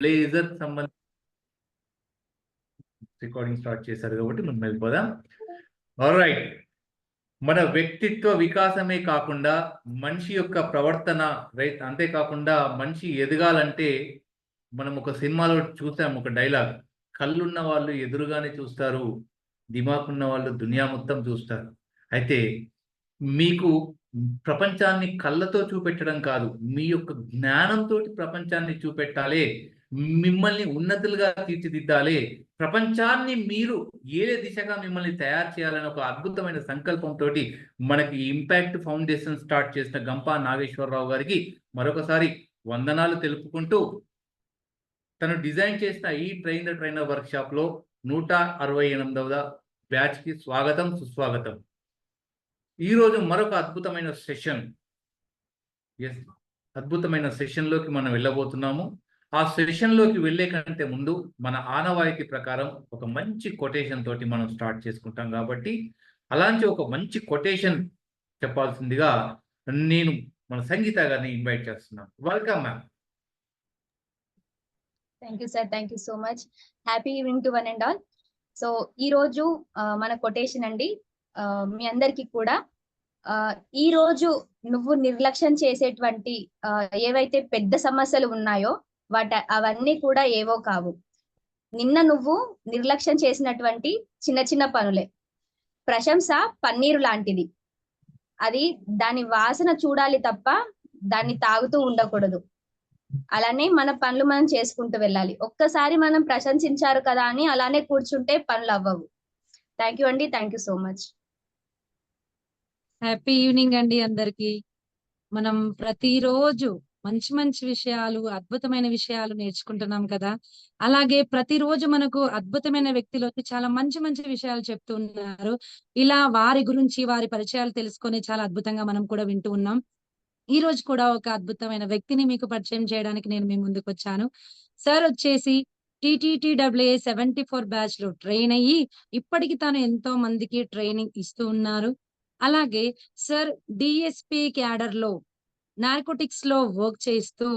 Blazer సంబంధించి recording start చేశారు కాబట్టి మనం వెళ్ళిపోదాం. ఆల్రైట్, మన వ్యక్తిత్వ వికాసమే కాకుండా మనిషి యొక్క ప్రవర్తన అంతేకాకుండా మనిషి ఎదగాలంటే మనం ఒక సినిమాలో చూసాం ఒక డైలాగ్, కళ్ళున్న వాళ్ళు ఎదురుగానే చూస్తారు, దిమాకున్న వాళ్ళు దునియా మొత్తం చూస్తారు. అయితే మీకు ప్రపంచాన్ని కళ్ళతో చూపెట్టడం కాదు, మీ యొక్క జ్ఞానంతో ప్రపంచాన్ని చూపెట్టాలి, మిమ్మల్ని ఉన్నతులుగా తీర్చిదిద్దాలి, ప్రపంచాన్ని మీరు ఏ దిశగా మిమ్మల్ని తయారు చేయాలని ఒక అద్భుతమైన సంకల్పంతో మనకి ఇంపాక్ట్ ఫౌండేషన్ స్టార్ట్ చేసిన గంపా నాగేశ్వరరావు గారికి మరొకసారి వందనాలు తెలుపుకుంటూ, తను డిజైన్ చేసిన ఈ ట్రైన్ ద ట్రైనర్ వర్క్షాప్ లో 168వ బ్యాచ్ కి స్వాగతం, సుస్వాగతం. ఈరోజు మరొక అద్భుతమైన సెషన్ లోకి మనం వెళ్ళబోతున్నాము. ఆ సెషన్ లోకి వెళ్ళే కంటే ముందు మన ఆనవాయితీ ప్రకారం ఒక మంచి కొటేషన్ తోటి మనం స్టార్ట్ చేసుకుంటాం. కాబట్టి అలాంటి ఒక మంచి కొటేషన్ చెప్పాల్సిందిగా నేను మన సంగీత గారిని ఇన్వైట్ చేస్తున్నాను. Welcome ma'am. Thank you sir, thank you so much. Happy evening to one and all. So ఈ రోజు మన కొటేషన్ అండి, మీ అందరికి కూడా ఈ రోజు నువ్వు నిర్లక్ష్యం చేసేటువంటి ఏవైతే పెద్ద సమస్యలు ఉన్నాయో అవన్నీ కూడా ఏవో కావు. నిన్న నువ్వు నిర్లక్ష్యం చేసినటువంటి చిన్న చిన్న పనులే. ప్రశంస పన్నీరు లాంటిది, అది దాని వాసన చూడాలి తప్ప దాన్ని తాగుతూ ఉండకూడదు. అలానే మన పనులు మనం చేసుకుంటూ వెళ్ళాలి. ఒక్కసారి మనం ప్రశంసించారు కదా అని అలానే కూర్చుంటే పనులు అవ్వవు. థ్యాంక్ యూ అండి, thank you so much. Happy evening అండి అందరికి. మనం ప్రతిరోజు మంచి మంచి విషయాలు, అద్భుతమైన విషయాలు నేర్చుకుంటున్నాం కదా. అలాగే ప్రతిరోజు మనకు అద్భుతమైన వ్యక్తులు వచ్చి చాలా మంచి మంచి విషయాలు చెప్తున్నారు. ఇలా వారి గురించి, వారి పరిచయాలు తెలుసుకొని చాలా అద్భుతంగా మనం కూడా వింటూ ఉన్నాం. ఈ రోజు కూడా ఒక అద్భుతమైన వ్యక్తిని మీకు పరిచయం చేయడానికి నేను మీ ముందుకు వచ్చాను. సార్ వచ్చేసి TTTWA 74 బ్యాచ్ లో ట్రైన్ అయ్యి ఇప్పటికి తాను ఎంతో మందికి ట్రైనింగ్ ఇస్తూ ఉన్నారు. అలాగే సార్ DSP క్యాడర్ లో నార్కోటిక్స్ లో వర్క్ చేస్తూ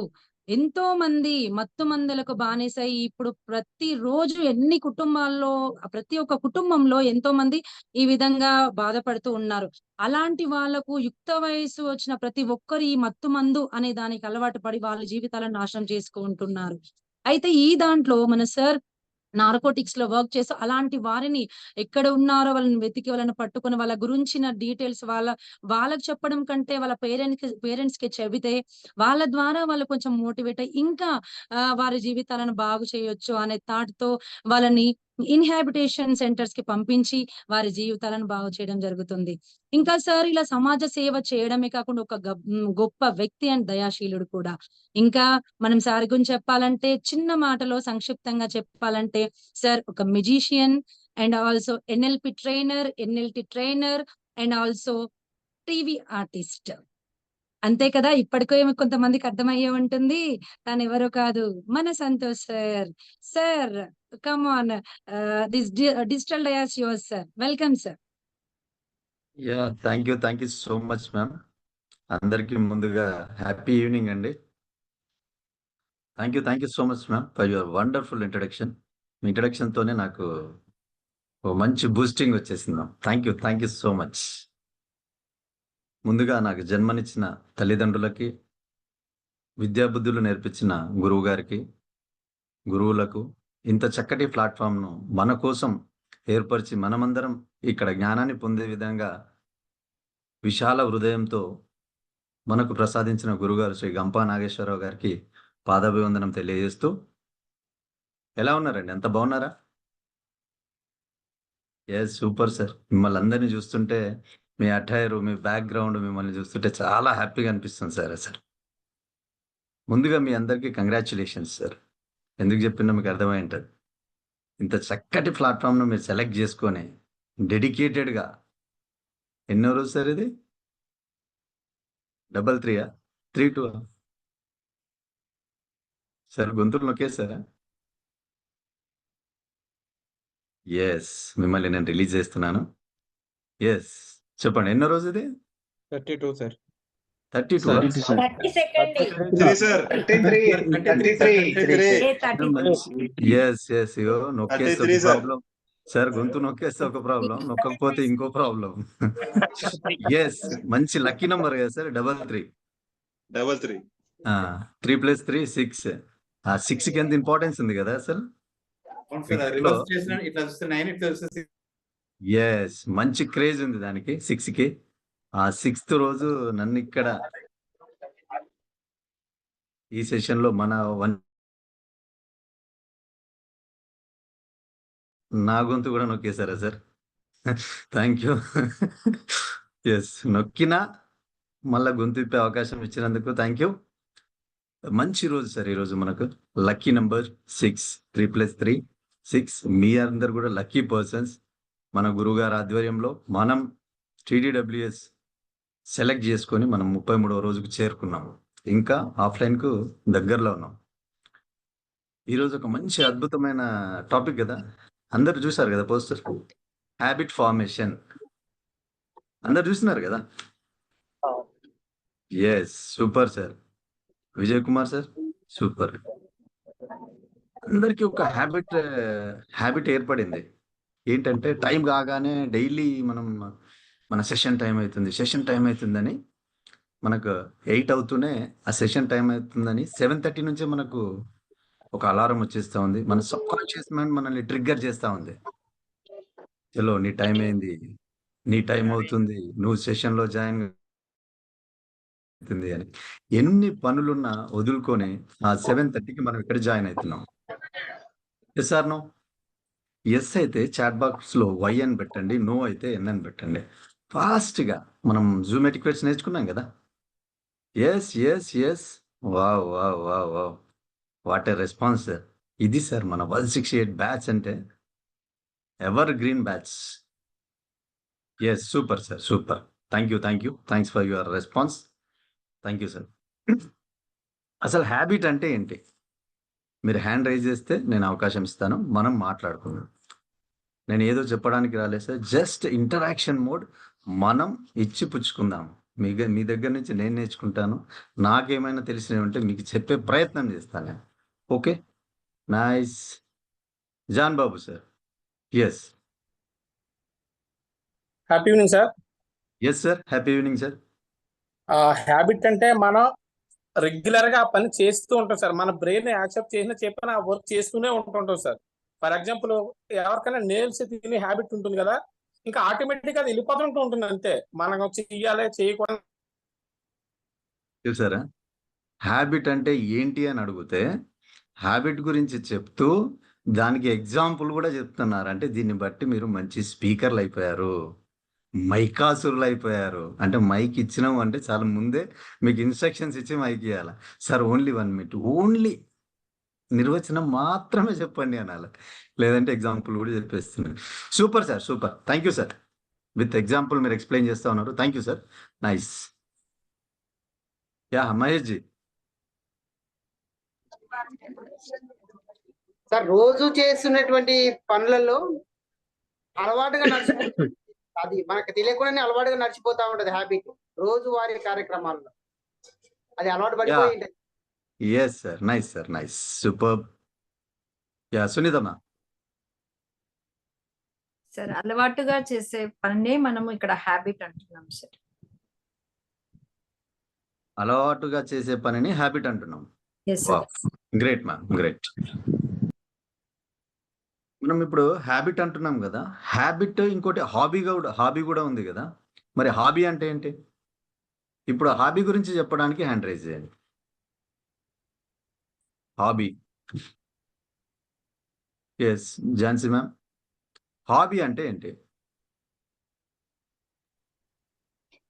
ఎంతో మంది మత్తు మందులకు బానిసై ఇప్పుడు ప్రతిరోజు ప్రతి ఒక్క కుటుంబంలో ఎంతో మంది ఈ విధంగా బాధపడుతూ ఉన్నారు. అలాంటి వాళ్లకు యుక్త వయసు వచ్చిన ప్రతి ఒక్కరు ఈ మత్తు మందు అనే దానికి అలవాటు పడి వాళ్ళ జీవితాలను నాశనం చేసుకుంటున్నారు. అయితే ఈ దాంట్లో మన సార్ నార్కోటిక్స్ లో వర్క్ చేస్తూ అలాంటి వారిని ఎక్కడ ఉన్నారో వాళ్ళని వెతికి వాళ్ళని పట్టుకుని వాళ్ళ గురించిన డీటెయిల్స్ వాళ్ళకి చెప్పడం కంటే వాళ్ళ పేరెంట్స్ కి చెబితే వాళ్ళ ద్వారా వాళ్ళు కొంచెం మోటివేట్ అయ్యి ఇంకా వారి జీవితాలను బాగు చేయొచ్చు అనే థాట్ తో వాళ్ళని ఇన్హాబిటేషన్ సెంటర్స్ కి పంపించి వారి జీవితాలను బాగు చేయడం జరుగుతుంది. ఇంకా సార్ ఇలా సమాజ సేవ చేయడమే కాకుండా ఒక గొప్ప వ్యక్తి అండ్ దయాశీలుడు కూడా. ఇంకా మనం సార్ గురించి చెప్పాలంటే చిన్న మాటలో సంక్షిప్తంగా చెప్పాలంటే సార్ ఒక musician and also NLP trainer, NLT trainer and also TV artist. అంతే కదా, ఇప్పటికో కొంతమందికి అర్థమయ్యే ఉంటుంది. తను ఎవరో కాదు, మన Santosh sir. Sir come on, this digital dais yours sir. Welcome sir. Thank you so much ma'am. అందరికీ ముందుగా హ్యాపీ ఈవినింగ్ అండి. Thank you so much ma'am for your wonderful introduction. Me introduction తోనే నాకు ఓ మంచి బూస్టింగ్ వచ్చేసింది ma'am. Thank you so much. ముందుగా నాకు జన్మనిచ్చిన తల్లిదండ్రులకి, విద్యాబుద్ధులు నేర్పించిన గురువు గారికి, గురువులకు, ఇంత చక్కటి ప్లాట్ఫామ్ను మన కోసం ఏర్పరిచి మనమందరం ఇక్కడ జ్ఞానాన్ని పొందే విధంగా విశాల హృదయంతో మనకు ప్రసాదించిన గురుగారు శ్రీ గంపా నాగేశ్వరరావు గారికి పాదాభివందనం తెలియజేస్తూ, ఎలా ఉన్నారండి? ఎంత బాగున్నారా? Super sir. మిమ్మల్ని అందరినీ చూస్తుంటే, మీ అటైర్, మీ బ్యాక్గ్రౌండ్ మిమ్మల్ని చూస్తుంటే చాలా హ్యాపీగా అనిపిస్తుంది సార్. అసలు ముందుగా మీ అందరికీ కంగ్రాచులేషన్స్ సార్. ఎందుకు చెప్పినా మీకు అర్థమై ఉంటుంది. ఇంత చక్కటి ప్లాట్ఫామ్ను మీరు సెలెక్ట్ చేసుకొని డెడికేటెడ్గా, ఎన్నో రోజు సార్ ఇది? 33 32 సార్? గొంతులు నొక్కేసారా? మిమ్మల్ని నేను రిలీజ్ చేస్తున్నాను. చెప్పండి, ఎన్నో రోజు ఇది? 32 సార్. 32 30 సెకండ్. 33 sir. 33. ఎస్ ఇగో నొక్కేస్తే 33 ఒక sir. ప్రాబ్లం సార్, గొంతు నొక్కేస్తే ఒక ప్రాబ్లం, నొక్కకపోతే ఇంకో ప్రాబ్లం. ఎస్, మంచి లక్కీ నంబర్ కదా సార్, 33. 33. 3 + 3 6. ఆ 6 కి ఎంత ఇంపార్టెన్స్ ఉంది కదా అసలు. అవును సార్, అది రివర్స్ చేసిన ఇట్లా చూస్తే 9, ఇట్లా చూస్తే 6. ఎస్, మంచి క్రేజ్ ఉంది దానికి 6 కి. ఆ 6th రోజు నన్ను ఇక్కడ ఈ సెషన్ లో నా గొంతు కూడా నొక్కేశారా సార్? Thank you. ఎస్, నొక్కినా మళ్ళా గొంతు ఇప్పే అవకాశం ఇచ్చినందుకు థ్యాంక్ యూ. మంచి రోజు సార్ ఈరోజు మనకు. Lucky number 6, 3 + 3 6. మీ అందరు కూడా లక్కీ పర్సన్స్. మన గురువు గారి ఆధ్వర్యంలో మనం TDWS సెలెక్ట్ చేసుకొని మనం 33వ రోజుకు చేరుకున్నాము. ఇంకా ఆఫ్లైన్ కు దగ్గరలో ఉన్నాం. ఈరోజు ఒక మంచి అద్భుతమైన టాపిక్ కదా, అందరు చూసారు కదా పోస్టర్, హ్యాబిట్ ఫార్మేషన్. అందరు చూస్తున్నారు కదా? Yes, super sir. Vijay Kumar sir, super. అందరికి ఒక హ్యాబిట్ ఏర్పడింది. ఏంటంటే టైం కాగానే డైలీ మన సెషన్ టైం అవుతుందని మనకు 8 అవుతూనే ఆ సెషన్ టైం అవుతుందని 7:30 నుంచే మనకు ఒక అలారం వచ్చేస్తా ఉంది. మన సబ్ కాన్షియస్ మైండ్ మనల్ని ట్రిగ్గర్ చేస్తా ఉంది. చలో నీ టైం అయింది, నీ టైం అవుతుంది, నువ్వు సెషన్ లో జాయిన్ అవుతుంది అని. ఎన్ని పనులున్నా వదులుకొని ఆ 7:30కి మనం ఇక్కడ జాయిన్ అవుతున్నాం. Yes or no? ఎస్ అయితే చాట్ బాక్స్ లో Y అని పెట్టండి, నో అయితే N అని పెట్టండి. ఫాస్ట్ గా మనం జూమ్ ఎటిక్వేట్స్ నేర్చుకున్నాం కదా. Yes. Wow, what a response sir. ఇది సార్ మన 168 బ్యాచ్ అంటే, evergreen batch. Yes, super sir, super. Thank you. Thanks for your response. Thank you sir. అసలు హ్యాబిట్ అంటే ఏంటి? మీరు హ్యాండ్ రైజ్ చేస్తే నేను అవకాశం ఇస్తాను, మనం మాట్లాడుకుందాం. నేను ఏదో చెప్పడానికి రాలేదు సార్, జస్ట్ ఇంటరాక్షన్ మోడ్. మనం ఇచ్చి పుచ్చుకుందాం. మీ దగ్గర నుంచి నేను నేర్చుకుంటాను, నాకేమైనా తెలిసినవి ఉంటే మీకు చెప్పే ప్రయత్నం చేస్తాను. Okay, nice. John Babu sir. Yes. Happy evening sir. Yes sir, happy evening sir. Habit అంటే మనం రెగ్యులర్ గా ఆ పని చేస్తూ ఉంటాం సార్. మన బ్రెయిన్ యాక్సెప్ట్ చేసిన చెప్పిన ఆ వర్క్ చేస్తూనే ఉంటుంటాం సార్. ఫర్ ఎగ్జాంపుల్, ఎవరికైనా నేల్స్ తిని హ్యాబిట్ ఉంటుంది కదా, ఇంకా ఆటోమేటిక్ గా అది వెళ్ళిపోతుంటూ ఉంటుంది అంతే. మనం చెయ్యాలి చేయకూడదు. చూసారా, హ్యాబిట్ అంటే ఏంటి అని అడిగితే హ్యాబిట్ గురించి చెప్తూ దానికి ఎగ్జాంపుల్ కూడా చెప్తున్నారు. అంటే దీన్ని బట్టి మీరు మంచి స్పీకర్లు అయిపోయారు, మైకాసురులు అయిపోయారు. అంటే మైక్ ఇచ్చినాం అంటే చాలా ముందే మీకు ఇన్స్ట్రక్షన్స్ ఇచ్చి మైక్ ఇవ్వాలి. సార్ ఓన్లీ 1 minute, ఓన్లీ నిర్వచనం మాత్రమే చెప్పండి అనాలి, లేదంటే ఎగ్జాంపుల్ కూడా చెప్పేస్తున్నాను. Super sir, super. Thank you sir. With example మీరు ఎక్స్ప్లెయిన్ చేస్తా ఉన్నారు. Thank you sir, nice. Yeah Mahesh ji. Sir, రోజు చేస్తున్నటువంటి పనులలో అలవాటుగా నడిచిపోతుంది. అది మనకు తెలియకుండానే అలవాటుగా నడిచిపోతా ఉంటది హ్యాబిట్. రోజు వారి కార్యక్రమాల్లో అది అలవాటు పడిపోయి. Yes sir, nice sir, nice, super. Yeah Sunithamma. Sir, అలవాటుగా చేసే పనే మనము ఇక్కడ హ్యాబిట్ అంటున్నాం సార్. అలవాటుగా చేసే పనిని హ్యాబిట్ అంటున్నాం. Great ma'am, great. మనం ఇప్పుడు హ్యాబిట్ అంటున్నాం కదా, హ్యాబిట్ ఇంకోటి హాబీ కూడా ఉంది కదా. మరి హాబీ అంటే ఏంటి? ఇప్పుడు హాబీ గురించి చెప్పడానికి హ్యాండ్ రైజ్ చేయండి. Hobby. Yes, Jhansi ma'am, hobby అంటే ఏంటి?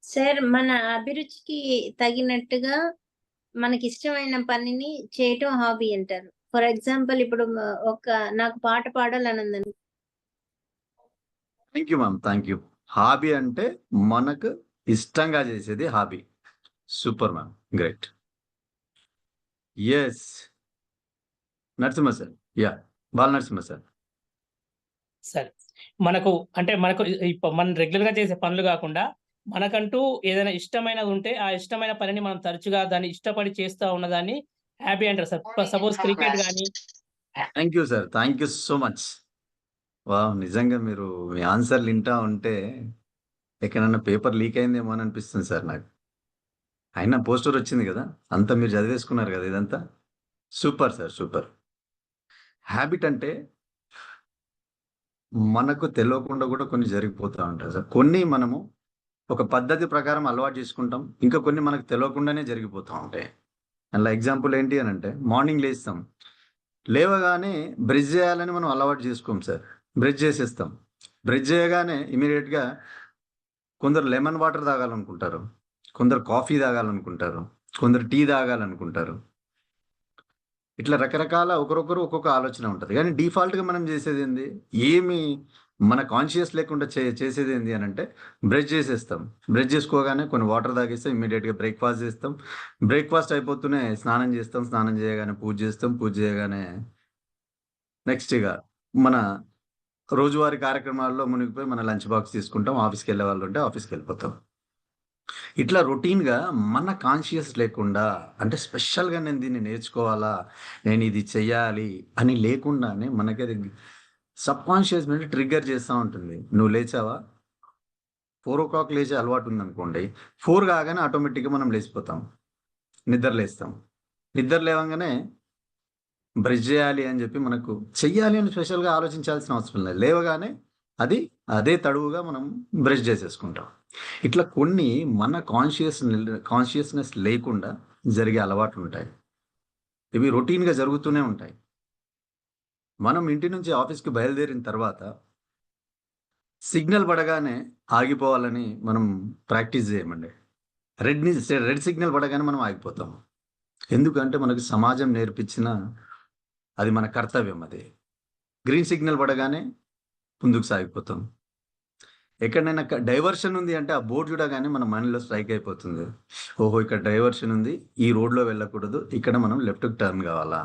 సార్, మన అభిరుచికి తగినట్టుగా మనకి ఇష్టమైన పనిని చేయటం హాబీ అంటారు. ఫర్ ఎగ్జాంపుల్, ఇప్పుడు నాకు పాట పాడాలని ఉందని. Thank you ma'am, thank you. Hobby అంటే మనకు ఇష్టంగా చేసేది hobby. Super ma'am, great. Yes, Narasimha sir. Yeah, Bala Narasimha sir. సరే, మనకు మనం రెగ్యులర్ గా చేసే పనులు కాకుండా మనకంటూ ఏదైనా ఇష్టమైనది ఉంటే ఆ ఇష్టమైన పనిని మనం తరచుగా దాన్ని ఇష్టపడి చేస్తూ ఉన్నదాన్ని హ్యాపీ అంటారు సార్. సపోజ్ క్రికెట్ కానీ thank you sir, thank you so much. Wow, నిజంగా మీరు మీ ఆన్సర్లు వింటా ఉంటే ఎక్కడన్నా పేపర్ లీక్ అయిందేమో అని అనిపిస్తుంది సార్ నాకు. అయినా పోస్టర్ వచ్చింది కదా, అంతా మీరు చదివేసుకున్నారు కదా ఇదంతా. Super sir, super. హ్యాబిట్ అంటే మనకు తెలియకుండా కూడా కొన్ని జరిగిపోతూ ఉంటాయి సార్. కొన్ని మనము ఒక పద్ధతి ప్రకారం అలవాటు చేసుకుంటాం, ఇంకా కొన్ని మనకు తెలియకుండానే జరిగిపోతూ ఉంటాయి. అలా ఎగ్జాంపుల్ ఏంటి అని అంటే, మార్నింగ్ లేస్తాం, లేవగానే బ్రష్ చేయాలని మనం అలవాటు చేసుకోం సార్. బ్రష్ చేసేస్తాం. బ్రష్ చేయగానే ఇమీడియట్గా కొందరు లెమన్ వాటర్ తాగాలనుకుంటారు, కొందరు కాఫీ తాగాలనుకుంటారు, కొందరు టీ తాగాలనుకుంటారు. ఇట్లా రకరకాల ఒకరొకరు ఒక్కొక్క ఆలోచన ఉంటుంది. కానీ డిఫాల్ట్గా మనం చేసేది ఏంది, ఏమి మన కాన్షియస్ లేకుండా చేసేది ఏంది అని అంటే, బ్రష్ చేసేస్తాం. బ్రష్ చేసుకోగానే కొన్ని వాటర్ తాగేస్తాం, ఇమ్మీడియట్గా బ్రేక్ఫాస్ట్ చేస్తాం. బ్రేక్ఫాస్ట్ అయిపోతూనే స్నానం చేస్తాం, స్నానం చేయగానే పూజ చేస్తాం, పూజ చేయగానే నెక్స్ట్ ఇక మన రోజువారీ కార్యక్రమాల్లో మునిగిపోయి మన లంచ్ బాక్స్ తీసుకుంటాం. ఆఫీస్కి వెళ్ళే వాళ్ళు ఉంటే ఆఫీస్కి వెళ్ళిపోతాం. ఇట్లా రొటీన్గా మన కాన్షియస్ లేకుండా, అంటే స్పెషల్గా నేను దీన్ని నేర్చుకోవాలా, నేను ఇది చెయ్యాలి అని లేకుండానే మనకి అది సబ్ కాన్షియస్ నుండి ట్రిగ్గర్ చేస్తూ ఉంటుంది. నువ్వు లేచావా, 4 o'clock లేచే అలవాటు ఉందనుకోండి, 4 కాగానే ఆటోమేటిక్గా మనం లేచిపోతాం, నిద్ర లేస్తాం. నిద్ర లేవగానే బ్రష్ చేయాలి అని చెప్పి మనకు చెయ్యాలి అని స్పెషల్గా ఆలోచించాల్సిన అవసరం లేదు. లేవగానే అదే తడువుగా మనం బ్రష్ చేసేసుకుంటాం. ఇట్లా కొన్ని మన కాన్షియస్నెస్ లేకుండా జరిగే అలవాట్లు ఉంటాయి. ఇవి రొటీన్గా జరుగుతూనే ఉంటాయి. మనం ఇంటి నుంచి ఆఫీస్కి బయలుదేరిన తర్వాత సిగ్నల్ పడగానే ఆగిపోవాలని మనం ప్రాక్టీస్ చేయమండి. రెడ్ సిగ్నల్ పడగానే మనం ఆగిపోతాం. ఎందుకంటే మనకు సమాజం నేర్పించిన అది మన కర్తవ్యం. అది గ్రీన్ సిగ్నల్ పడగానే ముందుకు సాగిపోతాం. ఎక్కడైనా డైవర్షన్ ఉంది అంటే ఆ బోర్డు చూడగానే మన మైండ్లో స్ట్రైక్ అయిపోతుంది, ఓహో ఇక్కడ డైవర్షన్ ఉంది, ఈ రోడ్లో వెళ్ళకూడదు, ఇక్కడ మనం లెఫ్ట్కి టర్న్ కావాలా,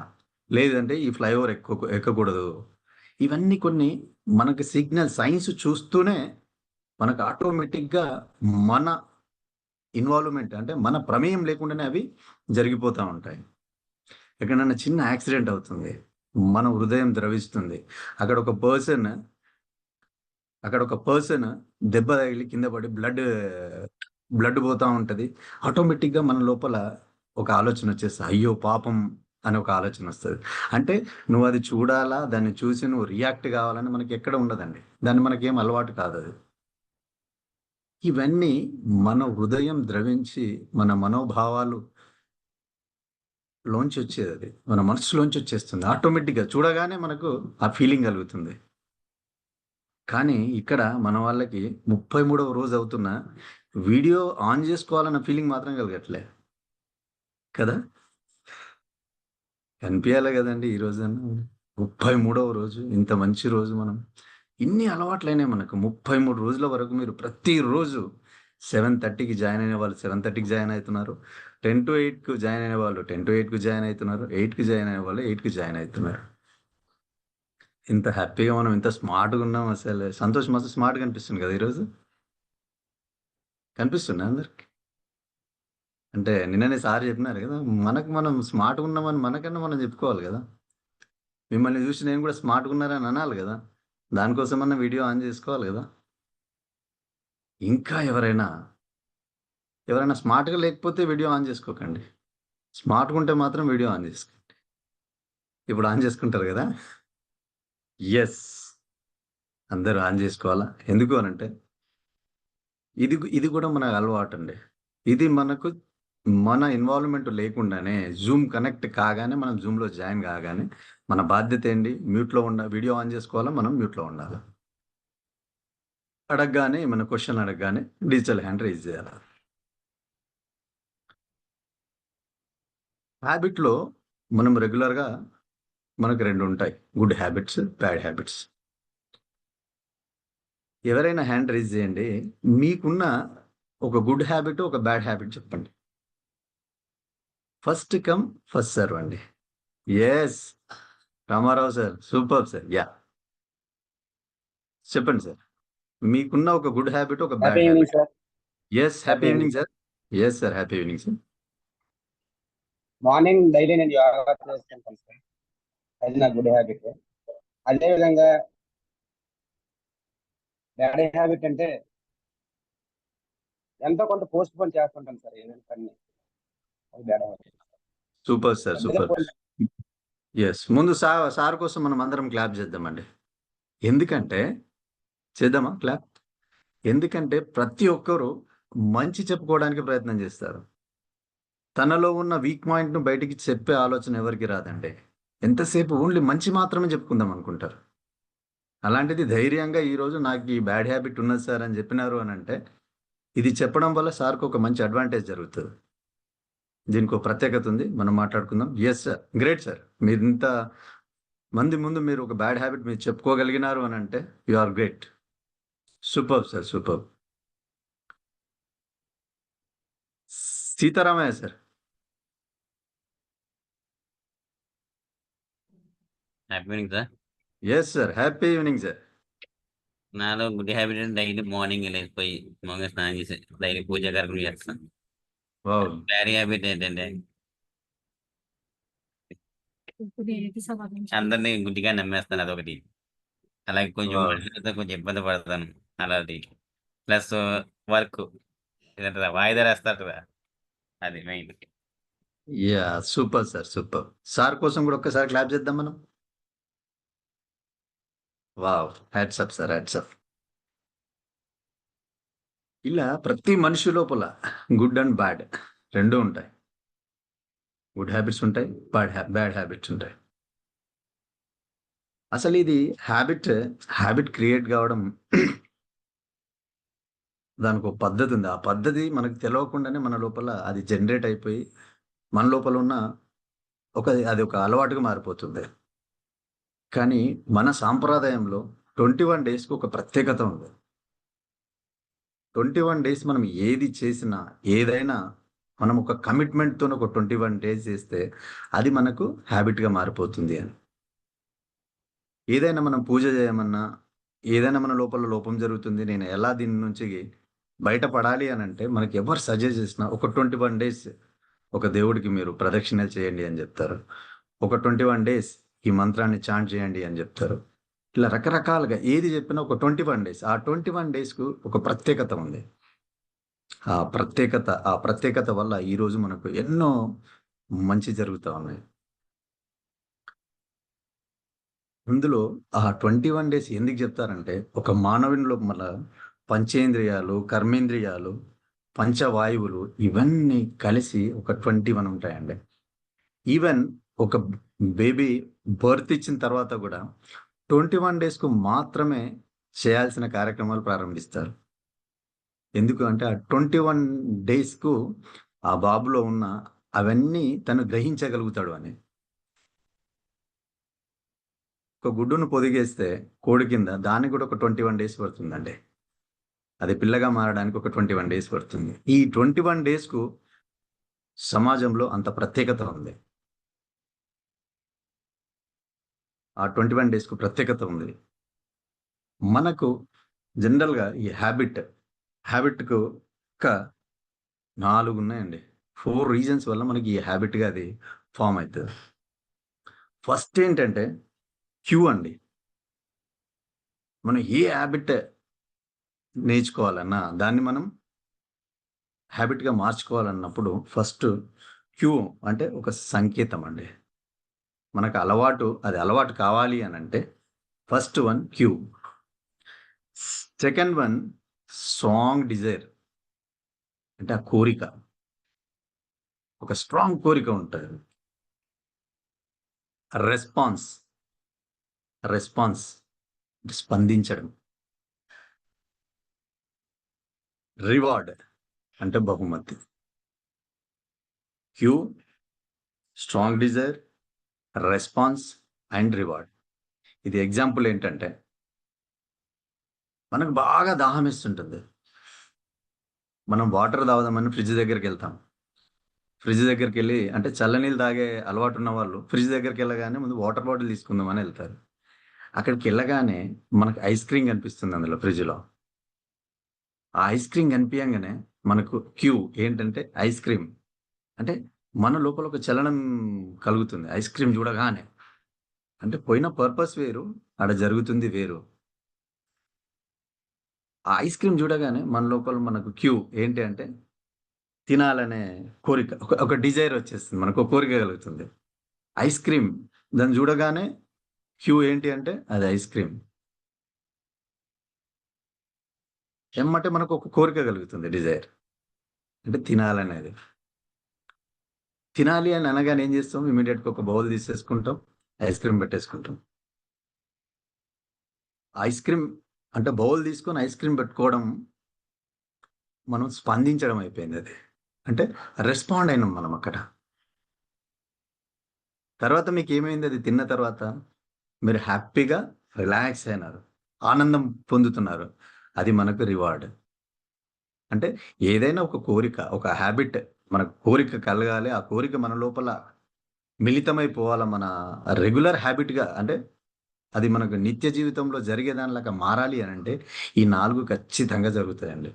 లేదంటే ఈ ఫ్లైఓవర్ ఎక్కకూడదు. ఇవన్నీ కొన్ని మనకి సిగ్నల్ సైన్స్ చూస్తూనే మనకు ఆటోమేటిక్గా మన ఇన్వాల్వ్మెంట్, అంటే మన ప్రమేయం లేకుండానే అవి జరిగిపోతూ ఉంటాయి. ఎక్కడైనా చిన్న యాక్సిడెంట్ అవుతుంది, మన హృదయం ద్రవిస్తుంది, అక్కడ ఒక పర్సన్ దెబ్బ తగిలి కింద పడి బ్లడ్ పోతూ ఉంటుంది. ఆటోమేటిక్గా మన లోపల ఒక ఆలోచన వచ్చేస్తుంది, అయ్యో పాపం అని ఒక ఆలోచన వస్తుంది. అంటే నువ్వు అది చూడాలా, దాన్ని చూసి నువ్వు రియాక్ట్ కావాలని మనకి ఎక్కడ ఉండదండి. దాన్ని మనకేం అలవాటు కాదు అది. ఇవన్నీ మన హృదయం ద్రవించి మన మనోభావాలు లోంచి వచ్చేది, అది మన మనసులోంచి వచ్చేస్తుంది. ఆటోమేటిక్గా చూడగానే మనకు ఆ ఫీలింగ్ కలుగుతుంది. కానీ ఇక్కడ మన వాళ్ళకి 33వ రోజు అవుతున్న వీడియో ఆన్ చేసుకోవాలన్న ఫీలింగ్ మాత్రం కలగట్లే కదా. కనిపించాలి కదండి ఈ రోజు. 33వ రోజు, ఇంత మంచి రోజు, మనం ఇన్ని అలవాట్లైనాయి మనకు. 33 రోజుల వరకు మీరు ప్రతిరోజు 7:30కి జాయిన్ అయిన వాళ్ళు 7:30కి జాయిన్ అవుతున్నారు, 10 to 8కు జాయిన్ అయిన వాళ్ళు 10 to 8కు జాయిన్ అవుతున్నారు, 8కి జాయిన్ అయిన వాళ్ళు 8కి జాయిన్ అవుతున్నారు. ఇంత హ్యాపీగా మనం ఇంత స్మార్ట్గా ఉన్నాం. అసలు సంతోష్ మస్తు స్మార్ట్గా కనిపిస్తుంది కదా ఈరోజు. కనిపిస్తున్నా అందరికి? అంటే నిన్ననే సార్ చెప్పినారు కదా, మనం స్మార్ట్గా ఉన్నామని మనకన్నా మనం చెప్పుకోవాలి కదా. మిమ్మల్ని చూసి నేను కూడా స్మార్ట్గా ఉన్నారని అనాలి కదా, దానికోసమన్నా వీడియో ఆన్ చేసుకోవాలి కదా. ఇంకా ఎవరైనా స్మార్ట్గా లేకపోతే వీడియో ఆన్ చేసుకోకండి, స్మార్ట్గా ఉంటే మాత్రం వీడియో ఆన్ చేసుకోండి. ఇప్పుడు ఆన్ చేసుకుంటారు కదా. ఎస్, అందరూ ఆన్ చేసుకోవాలా. ఎందుకు అనంటే ఇది కూడా మన అలవాటు అండి. ఇది మన ఇన్వాల్వ్మెంట్ లేకుండానే జూమ్ కనెక్ట్ కాగానే, మనం జూమ్లో జాయిన్ కాగానే మన బాధ్యత ఏంటి, మ్యూట్లో వీడియో ఆన్ చేసుకోవాలా, మనం మ్యూట్లో ఉండాలి. అడగగానే మన క్వశ్చన్ అడగగానే డిజిటల్ హ్యాండ్ రైజ్ చేయాలి. హ్యాబిట్లో మనం రెగ్యులర్గా మనకు 2 ఉంటాయి, గుడ్ హ్యాబిట్స్, బ్యాడ్ హ్యాబిట్స్. ఎవరైనా హ్యాండ్ రైజ్ చేయండి, మీకున్న ఒక గుడ్ హ్యాబిట్, ఒక బ్యాడ్ హ్యాబిట్ చెప్పండి. ఫస్ట్ కమ్ ఫస్ట్ సర్వ్ అండి. Yes, Ramarao sir, super sir. Yeah, చెప్పండి సార్, మీకున్న ఒక గుడ్ హ్యాబిట్, ఒక bad habit. Yes, happy evening sir. Yes sir, happy evening sir. Morning daily నేను యోగా చేస్తుంటాను సార్. అది నా గుడ్ హ్యాబిట్. అదేవిధంగా బ్యాడ్ హ్యాబిట్ అంటే ఎంతో కొంత పోస్ట్ పోన్ చేస్తుంటాను సార్ ఏదైనా పని. అది bad habit. Super sir, super. Yes, ముందు సార్ కోసం మనం అందరం క్లాప్ చేద్దామండి. ఎందుకంటే చేద్దామా క్లాప్? ఎందుకంటే ప్రతి ఒక్కరూ మంచి చెప్పుకోవడానికి ప్రయత్నం చేస్తారు. తనలో ఉన్న వీక్ పాయింట్ను బయటికి చెప్పే ఆలోచన ఎవరికి రాదండి. ఎంతసేపు ఓన్లీ మంచి మాత్రమే చెప్పుకుందాం అనుకుంటారు. అలాంటిది ధైర్యంగా ఈరోజు నాకు ఈ బ్యాడ్ హ్యాబిట్ ఉన్నది సార్ అని చెప్పినారు అని అంటే, ఇది చెప్పడం వల్ల సార్కి ఒక మంచి అడ్వాంటేజ్ జరుగుతుంది. దీనికి ఒక ప్రత్యేకత ఉంది, మనం మాట్లాడుకుందాం. Yes sir, great sir. మీరు ఇంత మంది ముందు మీరు ఒక బ్యాడ్ హ్యాబిట్ మీరు చెప్పుకోగలిగినారు అని అంటే you are great. Super sir, super. Sitaramayya sir. Happy evening sir. Yes sir, happy evening sir. నాలో గుడ్ హ్యాబిట్ అంటే డైలీ మార్నింగ్ లేచిపోయి మామూలుగా స్నానం చేసి డైలీ పూజ కార్యక్రమం చేస్తాను. వావ్, బ్యాడ్ హ్యాబిట్ ఏంటంటే అందరినీ గుడ్డిగా నమ్మేస్తాను, అదొకటి. అలాగే కొంచెం Wow. మనుషులతో కొంచెం ఇబ్బంది పడతాను, అలాంటి. ప్లస్ వర్క్ ఏదంటారా వాయిదా వేస్తారు కదా, అది main. Yeah, super sir, super. Sir కోసం కూడా ఒక్కసారి క్లాప్ చేద్దాం మనం. Wow, hats up sir, hats up. ఇలా ప్రతి మనిషి లోపల గుడ్ అండ్ బ్యాడ్ రెండు ఉంటాయి. గుడ్ హ్యాబిట్స్ ఉంటాయి, బ్యాడ్ హ్యాబిట్స్ ఉంటాయి. అసలు ఇది హ్యాబిట్ క్రియేట్ కావడం దానికి ఒక పద్ధతి ఉంది. ఆ పద్ధతి మనకు తెలియకుండానే మన లోపల అది జనరేట్ అయిపోయి మన లోపల ఉన్న అది ఒక అలవాటుగా మారిపోతుంది. కానీ మన సాంప్రదాయంలో 21 డేస్కి ఒక ప్రత్యేకత ఉంది. 21 డేస్ మనం ఏది చేసినా ఏదైనా మనం ఒక కమిట్మెంట్తో ఒక 21 డేస్ చేస్తే అది మనకు హ్యాబిట్గా మారిపోతుంది అని. ఏదైనా మనం పూజ చేయమన్నా, ఏదైనా మన లోపల లోపం జరుగుతుంది, నేను ఎలా దీని నుంచి బయటపడాలి అని అంటే మనకి ఎవరు సజెస్ట్ చేసినా ఒక 21 డేస్ ఒక దేవుడికి మీరు ప్రదక్షిణలు చేయండి అని చెప్తారు. ఒక 21 డేస్ ఈ మంత్రాన్ని చాంట్ చేయండి అని చెప్తారు. ఇలా రకరకాలుగా ఏది చెప్పినా ఒక 21 డేస్. ఆ 21 డేస్కు ఒక ప్రత్యేకత ఉంది. ఆ ప్రత్యేకత వల్ల ఈరోజు మనకు ఎన్నో మంచి జరుగుతూ ఉన్నాయి. అందులో ఆ 21 డేస్ ఎందుకు చెప్తారంటే, ఒక మానవునిలో మన పంచేంద్రియాలు, కర్మేంద్రియాలు, పంచవాయువులు ఇవన్నీ కలిసి ఒక 21 ఉంటాయండి. ఈవెన్ ఒక బేబీ బర్త్ ఇచ్చిన తర్వాత కూడా 21 డేస్కు మాత్రమే చేయాల్సిన కార్యక్రమాలు ప్రారంభిస్తారు. ఎందుకు అంటే ఆ 21 డేస్కు ఆ బాబులో ఉన్న అవన్నీ తను గ్రహించగలుగుతాడు అని. ఒక గుడ్డును పొదిగేస్తే కోడి కింద దానికి కూడా ఒక 21 డేస్ పడుతుందండి. అది పిల్లగా మారడానికి ఒక 21 డేస్ పడుతుంది. ఈ 21 డేస్కు సమాజంలో అంత ప్రత్యేకత ఉంది. ఆ 21 డేస్కు ప్రత్యేకత ఉంది. మనకు జనరల్గా ఈ హ్యాబిట్కు ఒక 4 ఉన్నాయండి. 4 రీజన్స్ వల్ల మనకి ఈ హ్యాబిట్గా అది ఫామ్ అవుతుంది. ఫస్ట్ ఏంటంటే క్యూ అండి. మనం ఏ హ్యాబిట్ నేర్చుకోవాలన్నా దాన్ని మనం హ్యాబిట్గా మార్చుకోవాలన్నప్పుడు ఫస్ట్ క్యూ అంటే ఒక సంకేతం అండి. మనకు అది అలవాటు కావాలి అని అంటే first one queue. Second one strong desire, అంటే ఆ కోరిక, ఒక స్ట్రాంగ్ కోరిక ఉంటుంది. రెస్పాన్స్ స్పందించడం. రివార్డ్ అంటే బహుమతి. Cue, strong desire, response and reward. ఇది ఎగ్జాంపుల్ ఏంటంటే, మనకు బాగా దాహం వేస్తుంటుంది. మనం వాటర్ తాగుదామని ఫ్రిడ్జ్ దగ్గరికి వెళ్తాం. ఫ్రిడ్జ్ దగ్గరికి వెళ్ళి, అంటే చల్లనీళ్ళు తాగే అలవాటు ఉన్న వాళ్ళు ఫ్రిడ్జ్ దగ్గరికి వెళ్ళగానే ముందు వాటర్ బాటిల్ తీసుకుందామని వెళ్తారు. అక్కడికి వెళ్ళగానే మనకు ఐస్ క్రీమ్ కనిపిస్తుంది అందులో ఫ్రిడ్జ్లో. ఆ ఐస్ క్రీమ్ కనిపించగానే మనకు క్యూ ఏంటంటే ఐస్ క్రీమ్. అంటే మన లోపల ఒక చలనం కలుగుతుంది ఐస్ క్రీమ్ చూడగానే. అంటే పోయిన పర్పస్ వేరు, ఆడ జరుగుతుంది వేరు. ఆ ఐస్ క్రీమ్ చూడగానే మన లోపల మనకు క్యూ ఏంటి అంటే తినాలనే కోరిక, ఒక డిజైర్ వచ్చేస్తుంది, మనకు ఒక కోరిక కలుగుతుంది. ఐస్ క్రీమ్ దాన్ని చూడగానే క్యూ ఏంటి అంటే అది ఐస్ క్రీమ్. ఏమంటే మనకు ఒక కోరిక కలుగుతుంది, డిజైర్ అంటే తినాలనేది. తినాలి అని అనగానే ఏం చేస్తాం, ఇమీడియట్గా ఒక బౌల్ తీసేసుకుంటాం, ఐస్ క్రీమ్ పెట్టేసుకుంటాం. ఐస్ క్రీమ్ అంటే బౌల్ తీసుకొని ఐస్ క్రీమ్ పెట్టుకోవడం మనం స్పందించడం అయిపోయింది. అది అంటే రెస్పాండ్ అయినాం మనం అక్కడ. తర్వాత మీకు ఏమైంది, అది తిన్న తర్వాత మీరు హ్యాపీగా రిలాక్స్ అయినారు, ఆనందం పొందుతున్నారు. అది మనకు రివార్డ్. అంటే ఏదైనా ఒక కోరిక, ఒక హ్యాబిట్, మనకు కోరిక కలగాలి, ఆ కోరిక మన లోపల మిళితమైపోవాలా, మన రెగ్యులర్ హ్యాబిట్గా, అంటే అది మనకు నిత్య జీవితంలో జరిగేదానిలాగా మారాలి అని అంటే ఈ 4 ఖచ్చితంగా జరుగుతాయండి.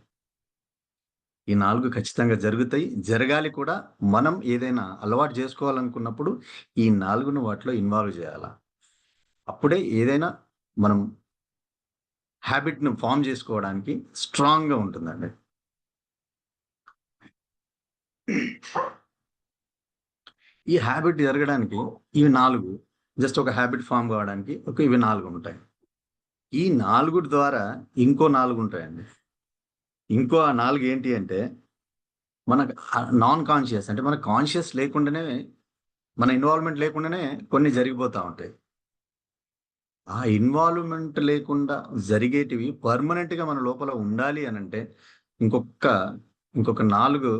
ఈ 4 ఖచ్చితంగా జరుగుతాయి, జరగాలి కూడా. మనం ఏదైనా అలవాటు చేసుకోవాలనుకున్నప్పుడు ఈ 4ను వాటిలో ఇన్వాల్వ్ చేయాలి. అప్పుడే ఏదైనా మనం హ్యాబిట్ను ఫామ్ చేసుకోవడానికి స్ట్రాంగ్గా ఉంటుందండి. ఈ హ్యాబిట్ జరగడానికి ఇవి 4, జస్ట్ ఒక హ్యాబిట్ ఫామ్ కావడానికి ఇవి 4 ఉంటాయి. ఈ 4 ద్వారా ఇంకో 4 ఉంటాయండి. ఇంకో ఆ 4 ఏంటి అంటే మనకు నాన్ కాన్షియస్, అంటే మన కాన్షియస్ లేకుండానే, మన ఇన్వాల్వ్మెంట్ లేకుండానే కొన్ని జరిగిపోతూ ఉంటాయి. ఆ ఇన్వాల్వ్మెంట్ లేకుండా జరిగేటివి పర్మనెంట్గా మన లోపల ఉండాలి అని అంటే ఇంకొక 4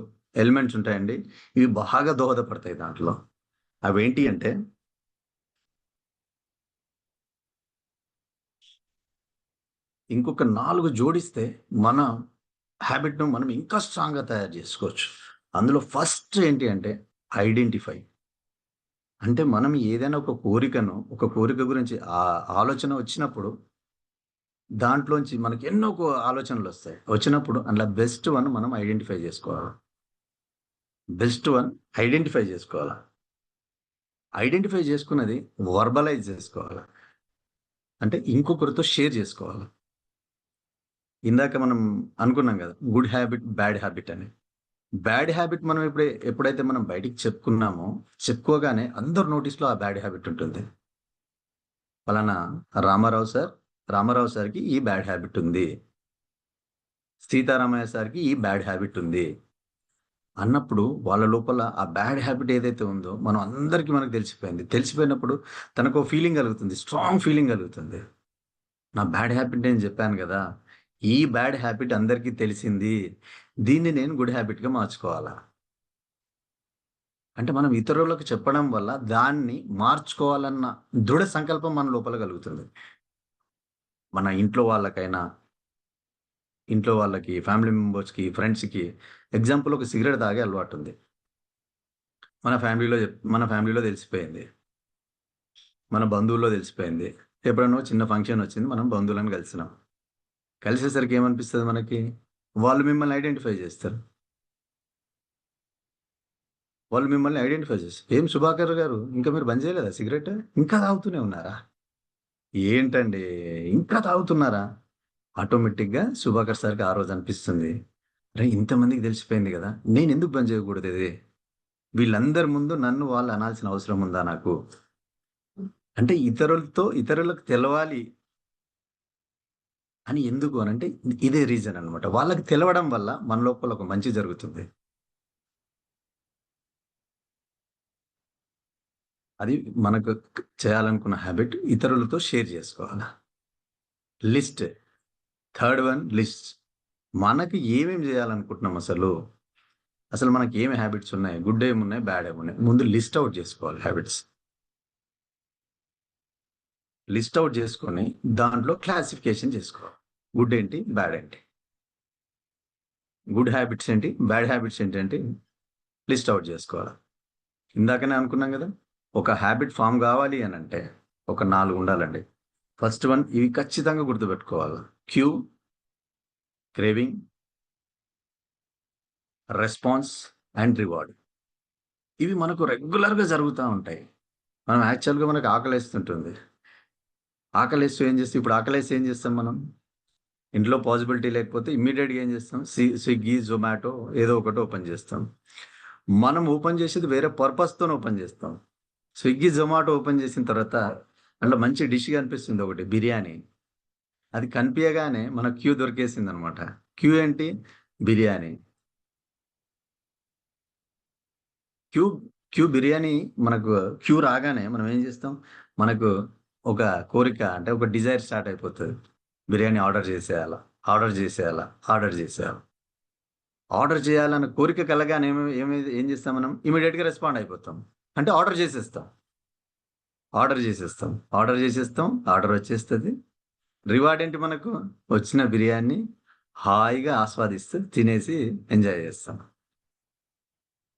ఎలిమెంట్స్ ఉంటాయండి. ఇవి బాగా దోహదపడతాయి దాంట్లో. అవేంటి అంటే ఇంకొక 4 జోడిస్తే మన హ్యాబిట్ను మనం ఇంకా స్ట్రాంగ్గా తయారు చేసుకోవచ్చు. అందులో ఫస్ట్ ఏంటి అంటే ఐడెంటిఫై. అంటే మనం ఏదైనా ఒక కోరిక గురించి ఆలోచన వచ్చినప్పుడు దాంట్లోంచి మనకి ఎన్నో ఆలోచనలు వస్తాయి. వచ్చినప్పుడు అందులో బెస్ట్ వన్ మనం ఐడెంటిఫై చేసుకోవాలి. ఐడెంటిఫై చేసుకున్నది వర్బలైజ్ చేసుకోవాలి, అంటే ఇంకొకరితో షేర్ చేసుకోవాలి. ఇందాక మనం అనుకున్నాం కదా, గుడ్ హ్యాబిట్, బ్యాడ్ హ్యాబిట్ అని. బ్యాడ్ హ్యాబిట్ మనం ఎప్పుడైతే మనం బయటికి చెప్పుకోగానే అందరు నోటీస్లో ఆ బ్యాడ్ హ్యాబిట్ ఉంటుంది. ఫలానా రామారావు సార్కి ఈ బ్యాడ్ హ్యాబిట్ ఉంది, సీతారామయ్య సార్కి ఈ బ్యాడ్ హ్యాబిట్ ఉంది అన్నప్పుడు వాళ్ళ లోపల ఆ బ్యాడ్ హ్యాబిట్ ఏదైతే ఉందో మనకు తెలిసిపోయినప్పుడు తనకు ఫీలింగ్ కలుగుతుంది, స్ట్రాంగ్ ఫీలింగ్ కలుగుతుంది. నా బ్యాడ్ హ్యాబిట్ నేను చెప్పాను కదా, ఈ బ్యాడ్ హ్యాబిట్ అందరికీ తెలిసింది, దీన్ని నేను గుడ్ హ్యాబిట్గా మార్చుకోవాలా. అంటే మనం ఇతరులకు చెప్పడం వల్ల దాన్ని మార్చుకోవాలన్న దృఢ సంకల్పం మన లోపల కలుగుతుంది. మన ఇంట్లో వాళ్ళకి, ఫ్యామిలీ మెంబర్స్కి, ఫ్రెండ్స్కి. ఎగ్జాంపుల్, ఒక సిగరెట్ తాగే అలవాటు ఉంది మన ఫ్యామిలీలో తెలిసిపోయింది, మన బంధువుల్లో తెలిసిపోయింది. ఎప్పుడైనా చిన్న ఫంక్షన్ వచ్చింది, మనం బంధువులను కలిసేసరికి ఏమనిపిస్తుంది మనకి, వాళ్ళు మిమ్మల్ని ఐడెంటిఫై చేస్తారు. ఏం సుభాకర్ గారు, ఇంకా మీరు బంద్ చేయలేదా సిగరెట్, ఇంకా తాగుతూనే ఉన్నారా, ఏంటండి ఇంకా తాగుతున్నారా? ఆటోమేటిక్గా సుభాకర్ సార్కి ఆ రోజు అనిపిస్తుంది, అరే ఇంతమందికి తెలిసిపోయింది కదా, నేను ఎందుకు బంద్ చేయకూడదు, ఇది వీళ్ళందరి ముందు నన్ను వాళ్ళు అనాల్సిన అవసరం ఉందా నాకు? అంటే ఇతరులకు తెలవాలి అని ఎందుకు అనంటే ఇదే రీజన్ అనమాట. వాళ్ళకి తెలవడం వల్ల మన లోపల ఒక మంచి జరుగుతుంది. అది మనకు చేయాలనుకున్న హ్యాబిట్ ఇతరులతో షేర్ చేసుకోవాలి. List, third one list. మనకి ఏమేమి చేయాలనుకుంటున్నాం, అసలు మనకి ఏమి హ్యాబిట్స్ ఉన్నాయి, గుడ్ ఏమున్నాయి, బ్యాడ్ ఏమున్నాయి, ముందు లిస్ట్ అవుట్ చేసుకోవాలి. హ్యాబిట్స్ లిస్ట్ అవుట్ చేసుకొని దాంట్లో క్లాసిఫికేషన్ చేసుకోవాలి. గుడ్ ఏంటి, బ్యాడ్ ఏంటి, గుడ్ హ్యాబిట్స్ ఏంటి, బ్యాడ్ హ్యాబిట్స్ ఏంటి లిస్ట్ అవుట్ చేసుకోవాలి. ఇందాకనే అనుకున్నాం కదా, ఒక హ్యాబిట్ ఫామ్ కావాలి అని అంటే ఒక 4 ఉండాలండి. ఫస్ట్ వన్, ఇవి ఖచ్చితంగా గుర్తుపెట్టుకోవాలి. Cue, craving, response and reward. ఇవి మనకు రెగ్యులర్గా జరుగుతూ ఉంటాయి. మనం యాక్చువల్గా మనకు ఆకలేస్తుంటుంది. ఆకలేస్తూ ఏం చేస్తాం? ఇప్పుడు ఆకలేస్తే ఏం చేస్తాం మనం? ఇంట్లో పాసిబిలిటీ లేకపోతే ఇమ్మీడియట్గా ఏం చేస్తాం? స్విగ్గీ, జొమాటో ఏదో ఒకటి ఓపెన్ చేస్తాం. మనం ఓపెన్ చేసేది వేరే పర్పస్తో ఓపెన్ చేస్తాం. స్విగ్గీ, జొమాటో ఓపెన్ చేసిన తర్వాత అందులో మంచి డిష్ కనిపిస్తుంది ఒకటి, బిర్యానీ. అది కనిపించగానే మనకు క్యూ దొరికేసింది అనమాట. క్యూ ఏంటి? బిర్యానీ. క్యూ బిర్యానీ మనకు క్యూ రాగానే మనం ఏం చేస్తాం? మనకు ఒక కోరిక, అంటే ఒక డిజైర్ స్టార్ట్ అయిపోతుంది. బిర్యానీ ఆర్డర్ చేసేయాలా, ఆర్డర్ చేసేయాలా, ఆర్డర్ చేసేయాలి. ఆర్డర్ చేయాలన్న కోరిక కలగానే ఏం చేస్తాం? మనం ఇమీడియట్గా రెస్పాండ్ అయిపోతాం. అంటే ఆర్డర్ చేసేస్తాం. ఆర్డర్ వచ్చేస్తుంది. రివార్డ్ ఏంటి మనకు? వచ్చిన బిర్యానీ హాయిగా ఆస్వాదిస్తూ తినేసి ఎంజాయ్ చేస్తాం.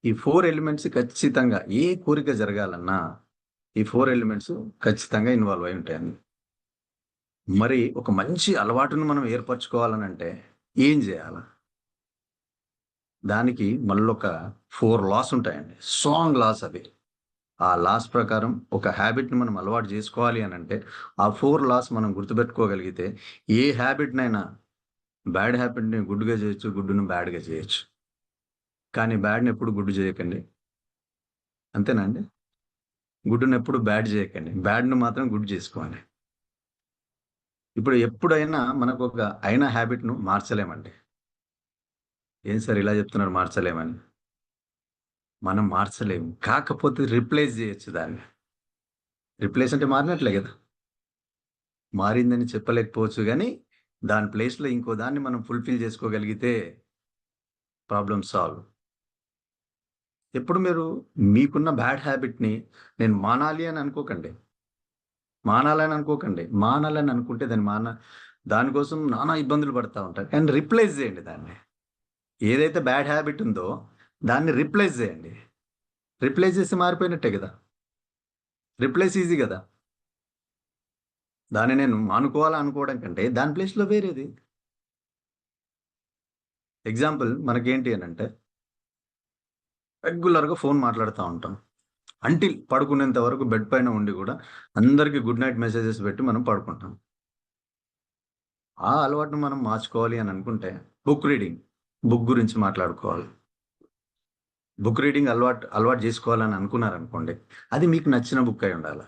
ఈ 4 ఎలిమెంట్స్ ఖచ్చితంగా ఏ కోరిక జరగాలన్నా ఈ 4 ఎలిమెంట్స్ ఖచ్చితంగా ఇన్వాల్వ్ అయి ఉంటాయండి. మరి ఒక మంచి అలవాటును మనం ఏర్పరచుకోవాలనంటే ఏం చేయాలి? దానికి మళ్ళొక 4 లాస్ ఉంటాయండి. స్ట్రాంగ్ లాస్ అవి. ఆ లాస్ ప్రకారం ఒక హ్యాబిట్ని మనం అలవాటు చేసుకోవాలి అని అంటే ఆ 4 లాస్ మనం గుర్తుపెట్టుకోగలిగితే ఏ హ్యాబిట్నైనా, బ్యాడ్ హ్యాబిట్ని గుడ్గా చేయొచ్చు, గుడ్డును బ్యాడ్గా చేయొచ్చు. కానీ బ్యాడ్ని ఎప్పుడు గుడ్డు చేయకండి. అంతేనా అండి? గుడ్డును ఎప్పుడు బ్యాడ్ చేయకండి, బ్యాడ్ను మాత్రం గుడ్ చేసుకోండి. ఇప్పుడు ఎప్పుడైనా మనకు ఒక అయిన హ్యాబిట్ను మార్చలేమండి. ఏం సార్ ఇలా చెప్తున్నారు మార్చలేమని? మనం మార్చలేము, కాకపోతే రిప్లేస్ చేయొచ్చు దాన్ని. రిప్లేస్ అంటే మారినట్లే కదా. మారిందని చెప్పలేకపోవచ్చు, కానీ దాని ప్లేస్లో ఇంకో దాన్ని మనం ఫుల్ఫిల్ చేసుకోగలిగితే ప్రాబ్లమ్ సాల్వ్. ఎప్పుడు మీరు మీకున్న బ్యాడ్ హ్యాబిట్ని నేను మానాలి అని అనుకోకండి. మానాలని అనుకుంటే దానికోసం నానా ఇబ్బందులు పడుతూ ఉంటారు. కానీ రిప్లేస్ చేయండి దాన్ని. ఏదైతే బ్యాడ్ హ్యాబిట్ ఉందో దాన్ని రిప్లేస్ చేయండి. రిప్లేస్ చేసి మారిపోయినట్టే కదా. రిప్లేస్ ఈజీ కదా. దాన్ని నేను మానుకోవాలనుకోవడం కంటే దాని ప్లేస్లో వేరేది. ఎగ్జాంపుల్ మనకేంటి అని అంటే, రెగ్యులర్గా ఫోన్ మాట్లాడుతూ ఉంటాం. అంటిల్ పడుకునేంత వరకు బెడ్ పైన ఉండి కూడా అందరికీ గుడ్ నైట్ మెసేజెస్ పెట్టి మనం పడుకుంటాం. ఆ అలవాటును మనం మార్చుకోవాలి అని అనుకుంటే బుక్ గురించి మాట్లాడుకోవాలి. బుక్ రీడింగ్ అలవాటు చేసుకోవాలని అనుకున్నారనుకోండి, అది మీకు నచ్చిన బుక్ అయి ఉండాలి.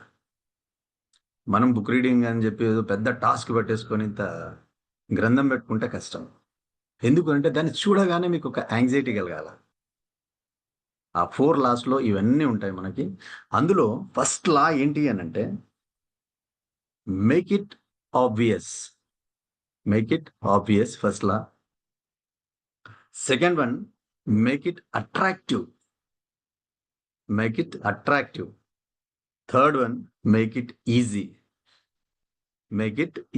మనం బుక్ రీడింగ్ అని చెప్పి ఏదో పెద్ద టాస్క్ పెట్టేసుకొని ఇంత గ్రంథం పెట్టుకుంటే కష్టం. ఎందుకంటే దాన్ని చూడగానే మీకు ఒక యాంగ్జైటీ కలగాల. ఆ 4 లాస్లో ఇవన్నీ ఉంటాయి మనకి. అందులో ఫస్ట్ లా ఏంటి అని అంటే make it obvious first law. Second one, make it attractive. Third one, make it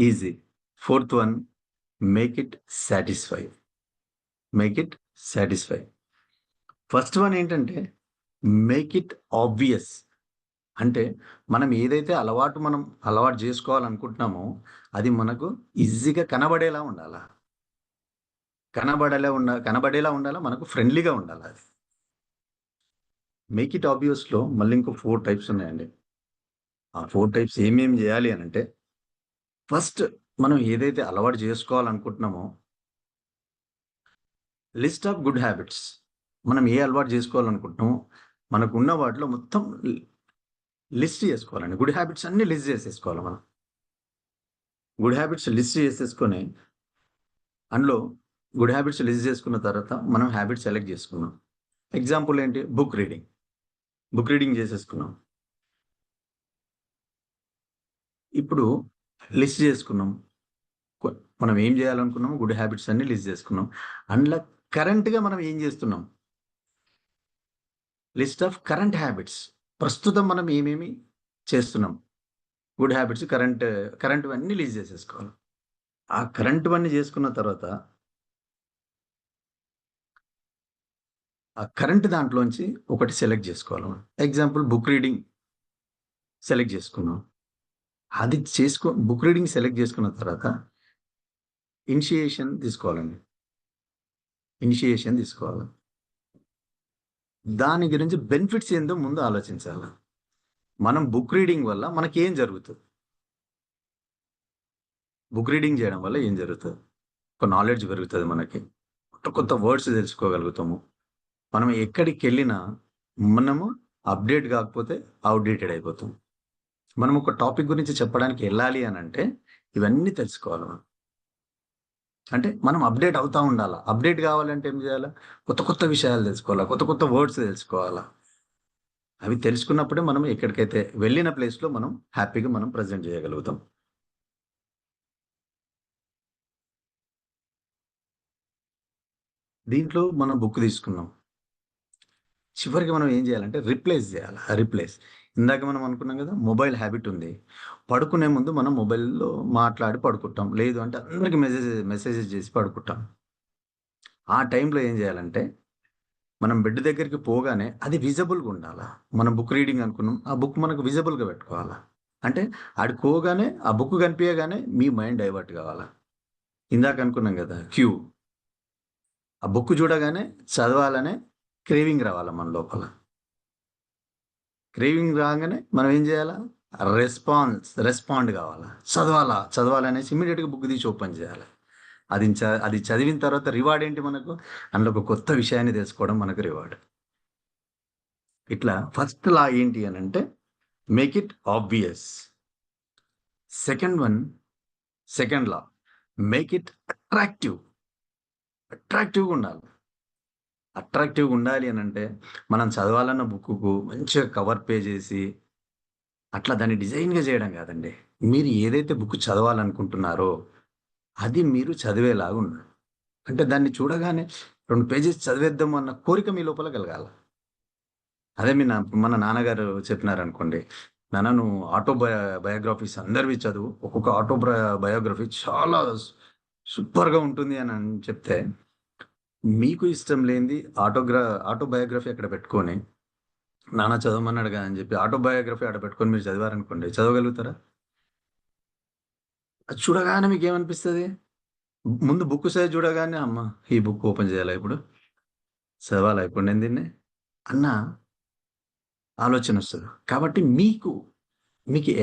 easy. Fourth one, make it satisfy. First one ఏంటంటే మేక్ ఇట్ ఆబ్వియస్. అంటే మనం ఏదైతే అలవాటు చేసుకోవాలనుకుంటున్నామో అది మనకు ఈజీగా కనబడేలా ఉండాలా. కనబడేలా ఉండాలా, మనకు ఫ్రెండ్లీగా ఉండాలి. అది మేక్ ఇట్ ఆబ్వియస్లో మళ్ళీ ఇంకో 4 టైప్స్ ఉన్నాయండి. ఆ 4 టైప్స్ ఏమేమి చేయాలి అని అంటే, ఫస్ట్ మనం ఏదైతే అలవాటు చేసుకోవాలనుకుంటున్నామో లిస్ట్ ఆఫ్ గుడ్ హ్యాబిట్స్. మనం ఏ అలవాటు చేసుకోవాలనుకుంటున్నామో మనకు ఉన్న వాటిలో మొత్తం లిస్ట్ చేసుకోవాలండి. గుడ్ హ్యాబిట్స్ అన్ని లిస్ట్ చేసేసుకోవాలి. మనం గుడ్ హ్యాబిట్స్ లిస్ట్ చేసేసుకొని అందులో గుడ్ హ్యాబిట్స్ లిస్ట్ చేసుకున్న తర్వాత మనం హ్యాబిట్స్ సెలెక్ట్ చేసుకున్నాం. ఎగ్జాంపుల్ ఏంటి? బుక్ రీడింగ్ చేసేసుకున్నాం. ఇప్పుడు లిస్ట్ చేసుకున్నాం. మనం ఏం చేయాలనుకున్నాము, గుడ్ హ్యాబిట్స్ అన్ని లిస్ట్ చేసుకున్నాం. అందులో కరెంట్గా మనం ఏం చేస్తున్నాం, లిస్ట్ ఆఫ్ కరెంట్ హ్యాబిట్స్. ప్రస్తుతం మనం ఏమేమి చేస్తున్నాం, గుడ్ హ్యాబిట్స్ కరెంట్వన్నీ లిస్ట్ చేసేసుకోవాలి. ఆ కరెంట్వన్నీ చేసుకున్న తర్వాత ఆ కరెంట్ దాంట్లోంచి ఒకటి సెలెక్ట్ చేసుకోవాలి. ఎగ్జాంపుల్ బుక్ రీడింగ్ సెలెక్ట్ చేసుకున్నాం. బుక్ రీడింగ్ సెలెక్ట్ చేసుకున్న తర్వాత ఇనిషియేషన్ తీసుకోవాలి. దాని గురించి బెనిఫిట్స్ ఏందో ముందు ఆలోచించాలి. మనం బుక్ రీడింగ్ వల్ల మనకి ఏం జరుగుతుంది, బుక్ రీడింగ్ చేయడం వల్ల ఏం జరుగుతుంది, ఒక నాలెడ్జ్ పెరుగుతుంది, మనకి కొత్త కొత్త వర్డ్స్ తెలుసుకోగలుగుతాము. మనం ఎక్కడికి వెళ్ళినా మనము అప్డేట్ కాకపోతే అవుట్డేటెడ్ అయిపోతాం. మనం ఒక టాపిక్ గురించి చెప్పడానికి వెళ్ళాలి అని అంటే ఇవన్నీ తెలుసుకోవాలి మనం. అంటే మనం అప్డేట్ అవుతా ఉండాలా. అప్డేట్ కావాలంటే ఏం చేయాలా, కొత్త కొత్త విషయాలు తెలుసుకోవాలా, కొత్త కొత్త వర్డ్స్ తెలుసుకోవాలా. అవి తెలుసుకున్నప్పుడే మనం ఎక్కడికైతే వెళ్ళిన ప్లేస్లో మనం హ్యాపీగా మనం ప్రజెంట్ చేయగలుగుతాం. దీంట్లో మనం బుక్ తీసుకున్నాం, చివరికి మనం ఏం చేయాలంటే రిప్లేస్ చేయాలి. రిప్లేస్ ఇందాక మనం అనుకున్నాం కదా, మొబైల్ హ్యాబిట్ ఉంది. పడుకునే ముందు మనం మొబైల్లో మాట్లాడి పడుకుంటాం, లేదు అంటే అందరికి మెసేజెస్ చేసి పడుకుంటాం. ఆ టైంలో ఏం చేయాలంటే మనం బెడ్ దగ్గరికి పోగానే అది విజిబుల్గా ఉండాలా. మనం బుక్ రీడింగ్ అనుకున్నాం, ఆ బుక్ మనకు విజిబుల్గా పెట్టుకోవాలా. అంటే ఆడుకోగానే ఆ బుక్ కనిపించగానే మీ మైండ్ డైవర్ట్ కావాలా. ఇందాక అనుకున్నాం కదా క్యూ, ఆ బుక్ చూడగానే చదవాలనే క్రేవింగ్ రావాలా మన లోపల. క్రేవింగ్ రాగానే మనం ఏం చేయాలా, రెస్పాండ్ కావాలా, చదవాలనేసి ఇమీడియట్గా బుక్ తీసి ఓపెన్ చేయాలి. అది చదివిన తర్వాత రివార్డ్ ఏంటి మనకు, అందులో ఒక కొత్త విషయాన్ని తెలుసుకోవడం మనకు రివార్డ్. ఇట్లా ఫస్ట్ లా ఏంటి అని అంటే make it obvious. Second law make it అట్రాక్టివ్గా ఉండాలి. అట్రాక్టివ్గా ఉండాలి అని అంటే మనం చదవాలన్న బుక్కు మంచిగా కవర్ పేజ్ చేసి అట్లా దాన్ని డిజైన్గా చేయడం కాదండి. మీరు ఏదైతే బుక్ చదవాలనుకుంటున్నారో అది మీరు చదివేలాగా ఉండాలి. అంటే దాన్ని చూడగానే 2 పేజెస్ చదివేద్దాం అన్న కోరిక మీ లోపల కలగాల. అదే మన నాన్నగారు చెప్పినారనుకోండి, నాన్న నువ్వు బయోగ్రఫీస్ అందరివి చదువు, ఒక్కొక్క బయోగ్రఫీ చాలా సూపర్గా ఉంటుంది అని చెప్తే, మీకు ఇష్టం లేనిది ఆటోబయోగ్రఫీ అక్కడ పెట్టుకొని నాన్న చదవమన్నాడు కదా అని చెప్పి ఆటోబయోగ్రఫీ అక్కడ పెట్టుకొని మీరు చదివారనుకోండి, చదవగలుగుతారా? అది చూడగానే మీకు ఏమనిపిస్తుంది, ముందు బుక్ సైజ్ చూడగానే అమ్మ ఈ బుక్ ఓపెన్ చేయాలా, ఇప్పుడు చదవాలా, ఇప్పుడు నేను దీన్ని అన్న ఆలోచన వస్తుంది. కాబట్టి మీకు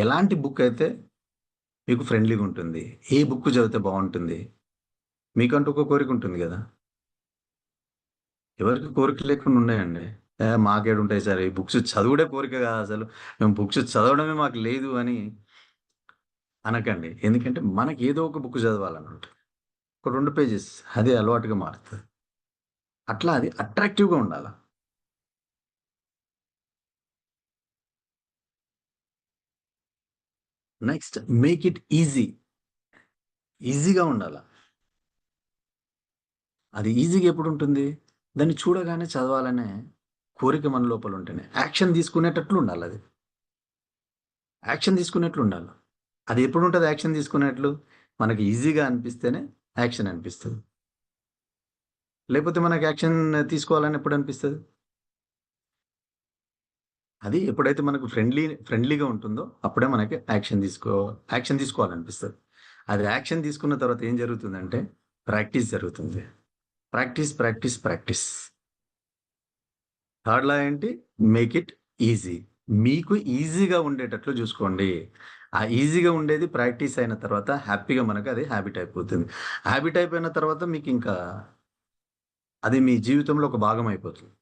ఎలాంటి బుక్ అయితే మీకు ఫ్రెండ్లీగా ఉంటుంది, ఏ బుక్ చదివితే బాగుంటుంది, మీకంటూ ఒక కోరిక ఉంటుంది కదా. ఎవరికి కోరిక లేకుండా ఉన్నాయండి? మాకేడు ఉంటాయి సార్, ఈ బుక్స్ చదువుడే కోరిక కాదు, అసలు మేము బుక్స్ చదవడమే మాకు లేదు అని అనకండి. ఎందుకంటే మనకి ఏదో ఒక బుక్ చదవాలని ఉంటుంది, ఒక 2 పేజెస్ అది అలవాటుగా మారుతుంది. అట్లా అది అట్రాక్టివ్గా ఉండాలి. నెక్స్ట్ మేక్ ఇట్ ఈజీగా ఉండాలి. అది ఈజీగా ఎప్పుడు ఉంటుంది, దాన్ని చూడగానే చదవాలనే కోరిక మన లోపల ఉంటేనే యాక్షన్ తీసుకునేటట్లు ఉండాలి. అది యాక్షన్ తీసుకునేట్లు ఉండాలి. అది ఎప్పుడు ఉంటుంది యాక్షన్ తీసుకునేట్లు, మనకి ఈజీగా అనిపిస్తేనే యాక్షన్ అనిపిస్తుంది. లేకపోతే మనకి యాక్షన్ తీసుకోవాలని ఎప్పుడు అనిపిస్తుంది, అది ఎప్పుడైతే మనకు ఫ్రెండ్లీగా ఉంటుందో అప్పుడే మనకి యాక్షన్ తీసుకోవాలనిపిస్తుంది. అది యాక్షన్ తీసుకున్న తర్వాత ఏం జరుగుతుందంటే ప్రాక్టీస్ జరుగుతుంది. ప్రాక్టీస్. థర్డ్ లా ఏంటి, మేక్ ఇట్ ఈజీ. మీకు ఈజీగా ఉండేటట్లు చూసుకోండి. ఆ ఈజీగా ఉండేది ప్రాక్టీస్ అయిన తర్వాత హ్యాపీగా మనకు అది హ్యాబిట్ అయిపోతుంది. హ్యాబిట్ అయిపోయిన తర్వాత మీకు ఇంకా అది మీ జీవితంలో ఒక భాగం అయిపోతుంది.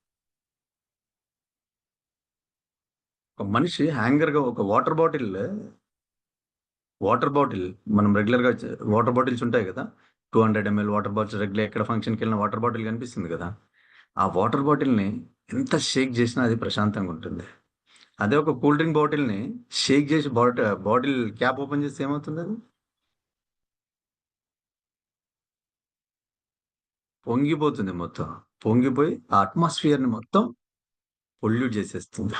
ఒక మనిషి హ్యాంగర్గా ఒక వాటర్ బాటిల్ మనం రెగ్యులర్గా వాటర్ బాటిల్స్ ఉంటాయి కదా, 200 ml వాటర్ బాటిల్ రెగ్యులర్ ఎక్కడ ఫంక్షన్కి వెళ్ళిన వాటర్ బాటిల్ కనిపిస్తుంది కదా, ఆ వాటర్ బాటిల్ని ఎంత షేక్ చేసినా అది ప్రశాంతంగా ఉంటుంది. అదే ఒక కూల్ డ్రింక్ బాటిల్ని షేక్ చేసి బాటిల్ క్యాప్ ఓపెన్ చేస్తే ఏమవుతుంది, అది పొంగిపోతుంది. మొత్తం పొంగిపోయి ఆ అట్మాస్ఫియర్ని మొత్తం పొల్యూట్ చేసేస్తుంది.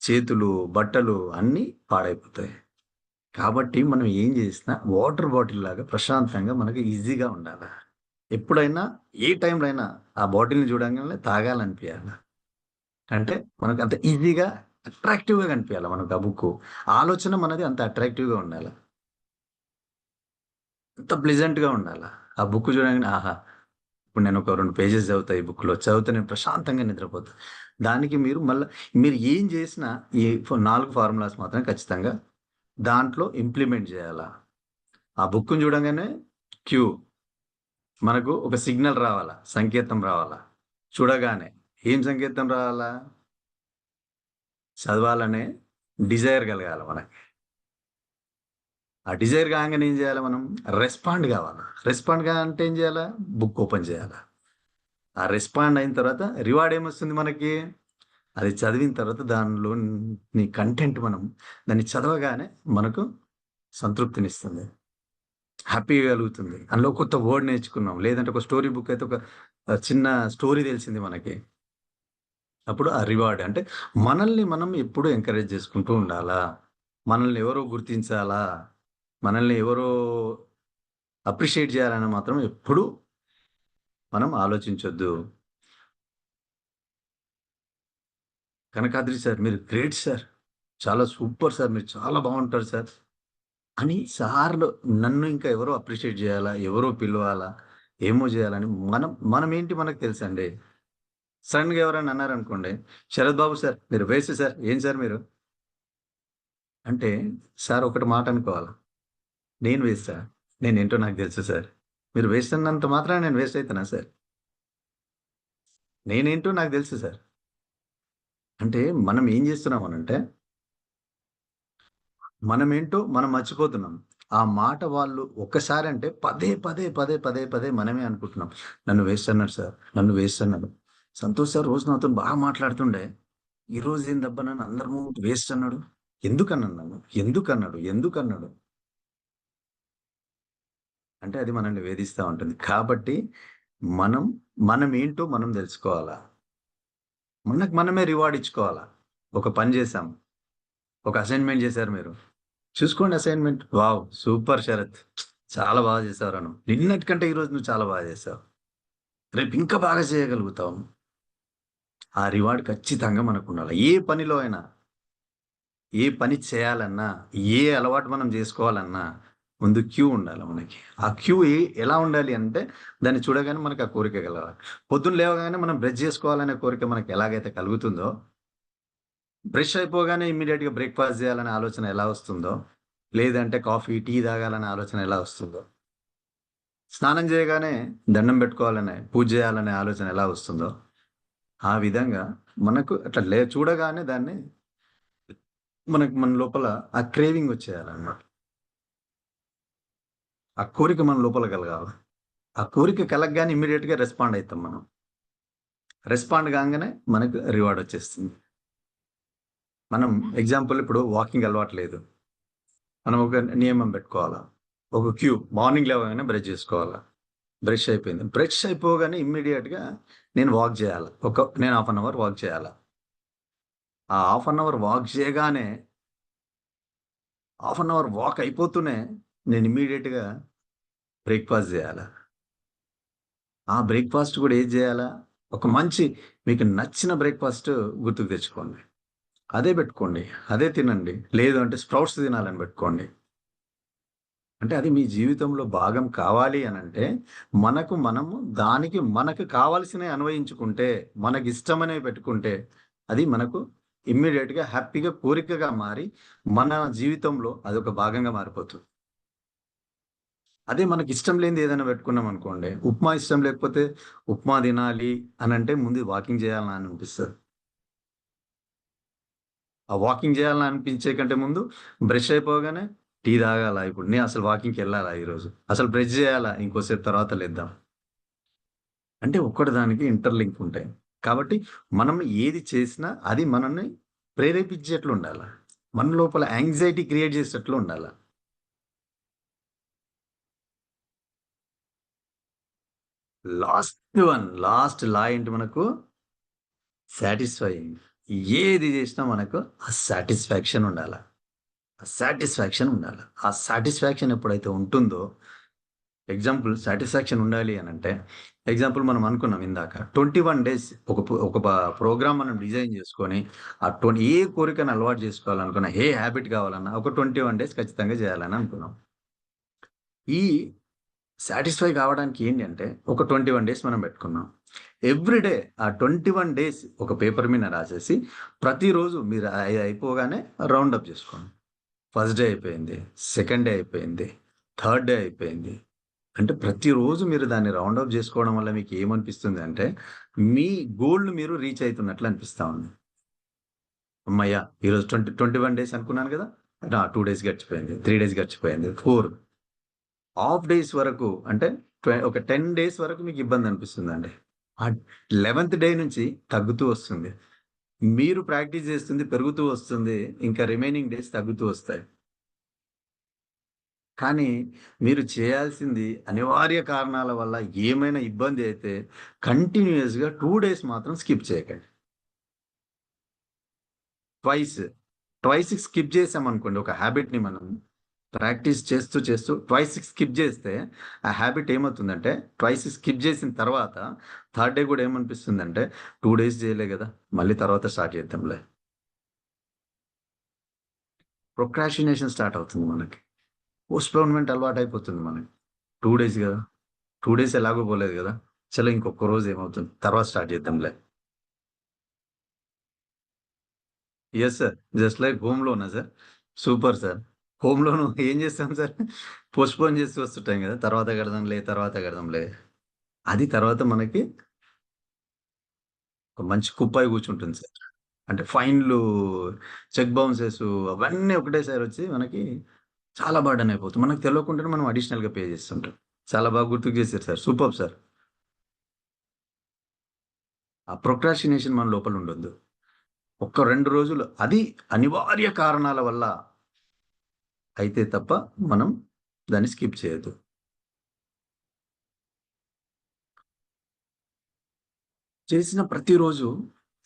చేతులు, బట్టలు అన్నీ పాడైపోతాయి. కాబట్టి మనం ఏం చేసినా వాటర్ బాటిల్ లాగా ప్రశాంతంగా మనకి ఈజీగా ఉండాలి. ఎప్పుడైనా ఏ టైంలో అయినా ఆ బాటిల్ని చూడంగానే తాగాలనిపించాలి. అంటే మనకు అంత ఈజీగా అట్రాక్టివ్గా కనిపించాలి. మనకు ఆ బుక్ ఆలోచన మనది అంత అట్రాక్టివ్గా ఉండాలి, అంత ప్లెజెంట్గా ఉండాలి. ఆ బుక్ చూడంగానే ఆహా ఇప్పుడు నేను ఒక 2 పేజెస్ చదువుతా ఈ బుక్లో, చదివితే నేను ప్రశాంతంగా నిద్రపోతా. దానికి మీరు ఏం చేసినా ఈ 4 ఫార్ములాస్ మాత్రం ఖచ్చితంగా దాంట్లో ఇంప్లిమెంట్ చేయాలా. ఆ బుక్ని చూడంగానే క్యూ, మనకు ఒక సిగ్నల్ రావాలా, సంకేతం రావాలా. చూడగానే ఏం సంకేతం రావాలా? చదవాలనే డిజైర్ కలగాల మనకి. ఆ డిజైర్ కాగానే ఏం చేయాలి? మనం రెస్పాండ్ కావాలి. రెస్పాండ్ కావాలంటే ఏం చేయాలా? బుక్ ఓపెన్ చేయాలి. ఆ రెస్పాండ్ అయిన తర్వాత రివార్డ్ ఏమొస్తుంది మనకి? అది చదివిన తర్వాత దానిలో నీ కంటెంట్ మనం దాన్ని చదవగానే మనకు సంతృప్తినిస్తుంది, హ్యాపీగా కలుగుతుంది. అందులో కొత్త వర్డ్ నేర్చుకున్నాం, లేదంటే ఒక స్టోరీ బుక్ అయితే ఒక చిన్న స్టోరీ తెలిసింది మనకి. అప్పుడు ఆ రివార్డ్ అంటే మనల్ని మనం ఎప్పుడు ఎంకరేజ్ చేసుకుంటూ ఉండాలా. మనల్ని ఎవరో గుర్తించాలా, మనల్ని ఎవరో అప్రిషియేట్ చేయాలని మాత్రం ఎప్పుడు మనం ఆలోచించొద్దు. కనకాద్రి సార్ మీరు గ్రేట్ సార్, చాలా సూపర్ సార్, మీరు చాలా బాగుంటారు సార్ అని సార్లు నన్ను ఇంకా ఎవరో అప్రిషియేట్ చేయాలా, ఎవరో పిలవాలా, ఏమో చేయాలని మనం ఏంటి మనకు తెలుసండి. సడన్గా ఎవరైనా అన్నారనుకోండి, శరత్ బాబు సార్ మీరు వేస్ట్ సార్, ఏం సార్ మీరు అంటే, సార్ ఒకటి మాట అనుకోవాలి, నేను వేస్తా, నేనేంటో నాకు తెలుసు సార్. మీరు వేస్ట్ అన్నంత మాత్రాన నేను వేస్ట్ అవుతానా సార్? నేనేంటో నాకు తెలుసు సార్. అంటే మనం ఏం చేస్తున్నాం అనంటే, మనమేంటో మనం మర్చిపోతున్నాం. ఆ మాట వాళ్ళు ఒక్కసారి అంటే పదే పదే పదే పదే పదే మనమే అనుకుంటున్నాం. నన్ను వేస్ట్ అన్నాడు సార్, నన్ను వేస్ట్ అన్నాడు. సంతోష్ సార్ రోజు నాతో బాగా మాట్లాడుతుండే, ఈ రోజు ఏందబ్బా నన్ను అందరి ముందు వేస్ట్ అన్నాడు. ఎందుకన్నాను నన్ను? ఎందుకన్నాడు? అంటే అది మనల్ని వేధిస్తూ ఉంటుంది. కాబట్టి మనమేంటో మనం తెలుసుకోవాలా. మనకు మనమే రివార్డ్ ఇచ్చుకోవాలా. ఒక పని చేశాం, ఒక అసైన్మెంట్ చేశారు మీరు, చూసుకోండి అసైన్మెంట్, వావ్ సూపర్ శరత్, చాలా బాగా చేశావు అను. నిన్నటికంటే ఈరోజు నువ్వు చాలా బాగా చేసావు, రేపు ఇంకా బాగా చేయగలుగుతావు. ఆ రివార్డ్ ఖచ్చితంగా మనకు ఉండాలి. ఏ పనిలో అయినా, ఏ పని చేయాలన్నా, ఏ అలవాటు మనం చేసుకోవాలన్నా ముందు క్యూ ఉండాలి మనకి. ఆ క్యూ ఎలా ఉండాలి అంటే, దాన్ని చూడగానే మనకు ఆ కోరిక కలగాలి. పొద్దున్న లేవగానే మనం బ్రష్ చేసుకోవాలనే కోరిక మనకి ఎలాగైతే కలుగుతుందో, బ్రష్ అయిపోగానే ఇమ్మీడియట్గా బ్రేక్ఫాస్ట్ చేయాలనే ఆలోచన ఎలా వస్తుందో, లేదంటే కాఫీ టీ తాగాలనే ఆలోచన ఎలా వస్తుందో, స్నానం చేయగానే దండం పెట్టుకోవాలనే, పూజ చేయాలనే ఆలోచన ఎలా వస్తుందో, ఆ విధంగా మనకు అట్లా చూడగానే దాన్ని మన లోపల ఆ క్రేవింగ్ వచ్చేయాలన్నమాట. ఆ కోరిక మన లోపల కలగాలి. ఆ కోరిక కలగగానే ఇమ్మీడియట్గా రెస్పాండ్ అవుతాం మనం. రెస్పాండ్ కాగానే మనకు రివార్డ్ వచ్చేస్తుంది. మనం ఎగ్జాంపుల్ ఇప్పుడు వాకింగ్ అలవాటు లేదు, మనం ఒక నియమం పెట్టుకోవాలా. ఒక క్యూ, మార్నింగ్ లేవగానే బ్రష్ చేసుకోవాలా. బ్రష్ అయిపోయింది, బ్రష్ అయిపోగానే ఇమ్మీడియట్గా నేను వాక్ చేయాలి. నేను 1/2 అవర్ వాక్ చేయాలి. ఆ 1/2 అవర్ వాక్ చేయగానే 1/2 అవర్ వాక్ అయిపోతూనే నేను ఇమ్మీడియట్గా బ్రేక్ఫాస్ట్ చేయాలి. ఆ బ్రేక్ఫాస్ట్ కూడా ఏది చేయాలా? ఒక మంచి మీకు నచ్చిన బ్రేక్ఫాస్ట్ గుర్తుకు తెచ్చుకోండి, అదే పెట్టుకోండి, అదే తినండి. లేదు అంటే స్ప్రౌట్స్ తినాలని పెట్టుకోండి. అంటే అది మీ జీవితంలో భాగం కావాలి అని అంటే, మనము దానికి మనకు కావాల్సినవి అన్వయించుకుంటే, మనకి ఇష్టమనేవి పెట్టుకుంటే, అది మనకు ఇమ్మీడియట్గా హ్యాపీగా కోరికగా మారి మన జీవితంలో అదొక భాగంగా మారిపోతుంది. అదే మనకి ఇష్టం లేనిది ఏదైనా పెట్టుకున్నాం అనుకోండి, ఉప్మా ఇష్టం లేకపోతే ఉప్మా తినాలి అని అంటే ముందు వాకింగ్ చేయాలని అనిపిస్తుంది. ఆ వాకింగ్ చేయాలని అనిపించే కంటే ముందు బ్రష్ అయిపోగానే టీ తాగాల, ఇప్పుడు నేను అసలు వాకింగ్కి వెళ్ళాలా, ఈరోజు అసలు బ్రష్ చేయాలా, ఇంకోసేపు తర్వాత లేద్దాం అంటే ఒక్కటి దానికి ఇంటర్లింక్ ఉంటాయి. కాబట్టి మనం ఏది చేసినా అది మనల్ని ప్రేరేపించేట్లు ఉండాలి, మన లోపల యాంగ్జైటీ క్రియేట్ చేసేట్లు ఉండాలి. లాస్ట్ లా ఏంటి మనకు? సాటిస్ఫైయింగ్. ఏది చేసినా మనకు ఆ సాటిస్ఫాక్షన్ ఉండాలి. ఆ సాటిస్ఫాక్షన్ ఎప్పుడైతే ఉంటుందో, ఎగ్జాంపుల్ సాటిస్ఫాక్షన్ ఉండాలి అని అంటే, ఎగ్జాంపుల్ మనం అనుకున్నాం ఇందాక 21 డేస్ ఒక ప్రోగ్రామ్ మనం డిజైన్ చేసుకొని, ఏ కోరికను అలవాటు చేసుకోవాలనుకున్నా, ఏ హ్యాబిట్ కావాలన్నా ఒక 21 డేస్ ఖచ్చితంగా చేయాలని అనుకున్నాం. ఈ సాటిస్ఫై కావడానికి ఏంటి అంటే ఒక 21 డేస్ మనం పెట్టుకున్నాం. ఎవ్రీడే ఆ 21 డేస్ ఒక పేపర్ మీద రాసేసి ప్రతిరోజు మీరు అయిపోగానే రౌండ్ అప్ చేసుకోండి. ఫస్ట్ డే అయిపోయింది, సెకండ్ డే అయిపోయింది, థర్డ్ డే అయిపోయింది. అంటే ప్రతిరోజు మీరు దాన్ని రౌండ్ అప్ చేసుకోవడం వల్ల మీకు ఏమనిపిస్తుంది అంటే మీ గోల్ని మీరు రీచ్ అవుతున్నట్లు అనిపిస్తూ ఉంది. అమ్మయ్య ఈరోజు 21 డేస్ అనుకున్నాను కదా, 2 డేస్ గడిచిపోయింది, 3 డేస్ గడిచిపోయింది, 4 హాఫ్ డేస్ వరకు అంటే ఒక 10 డేస్ వరకు మీకు ఇబ్బంది అనిపిస్తుందండి. ఆ 11th డే నుంచి తగ్గుతూ వస్తుంది. మీరు ప్రాక్టీస్ చేస్తుంది పెరుగుతూ వస్తుంది, ఇంకా రిమైనింగ్ డేస్ తగ్గుతూ వస్తాయి. కానీ మీరు చేయాల్సింది అనివార్య కారణాల వల్ల ఏమైనా ఇబ్బంది అయితే కంటిన్యూస్గా 2 డేస్ మాత్రం స్కిప్ చేయకండి. ట్వైస్ స్కిప్ చేసామనుకోండి, ఒక హ్యాబిట్ని మనం ప్రాక్టీస్ చేస్తూ చేస్తూ ట్వైస్ స్కిప్ చేస్తే ఆ హ్యాబిట్ ఏమవుతుందంటే ట్వైస్ స్కిప్ చేసిన తర్వాత థర్డ్ డే కూడా ఏమనిపిస్తుందంటే 2 డేస్ చేయలే కదా, మళ్ళీ తర్వాత స్టార్ట్ చేద్దాంలే. ప్రొక్రాస్టినేషన్ స్టార్ట్ అవుతుంది మనకి, పోస్ట్పోన్మెంట్ అలవాటు అయిపోతుంది మనకి. 2 డేస్ కదా, 2 డేస్ ఎలాగో పోలేదు కదా, చలో ఇంకొక రోజు ఏమవుతుంది తర్వాత స్టార్ట్ చేద్దాంలే. Yes sir, just like home లోనా sir? Super sir. Home loan ఏం చేస్తాం సార్, పోస్ట్పోన్ చేస్తూ వస్తుంటాం కదా, తర్వాత కడదాంలే. అది తర్వాత మనకి ఒక మంచి కుప్పాయి కూర్చుంటుంది సార్. అంటే ఫైన్లు, చెక్ బౌన్సెస్ అవన్నీ ఒకటేసారి వచ్చి మనకి చాలా బర్డెన్ అయిపోతుంది. మనకు తెలియకుండానే మనం అడిషనల్గా పే చేస్తుంటాం. చాలా బాగా గుర్తుకు చేశారు సార్, సూపర్ సార్. ఆ ప్రొక్రాస్టినేషన్ మన లోపల ఉండొద్దు. 1-2 రోజులు అది అనివార్య కారణాల వల్ల అయితే తప్ప మనం దాన్ని స్కిప్ చేయొద్దు. చేసిన ప్రతిరోజు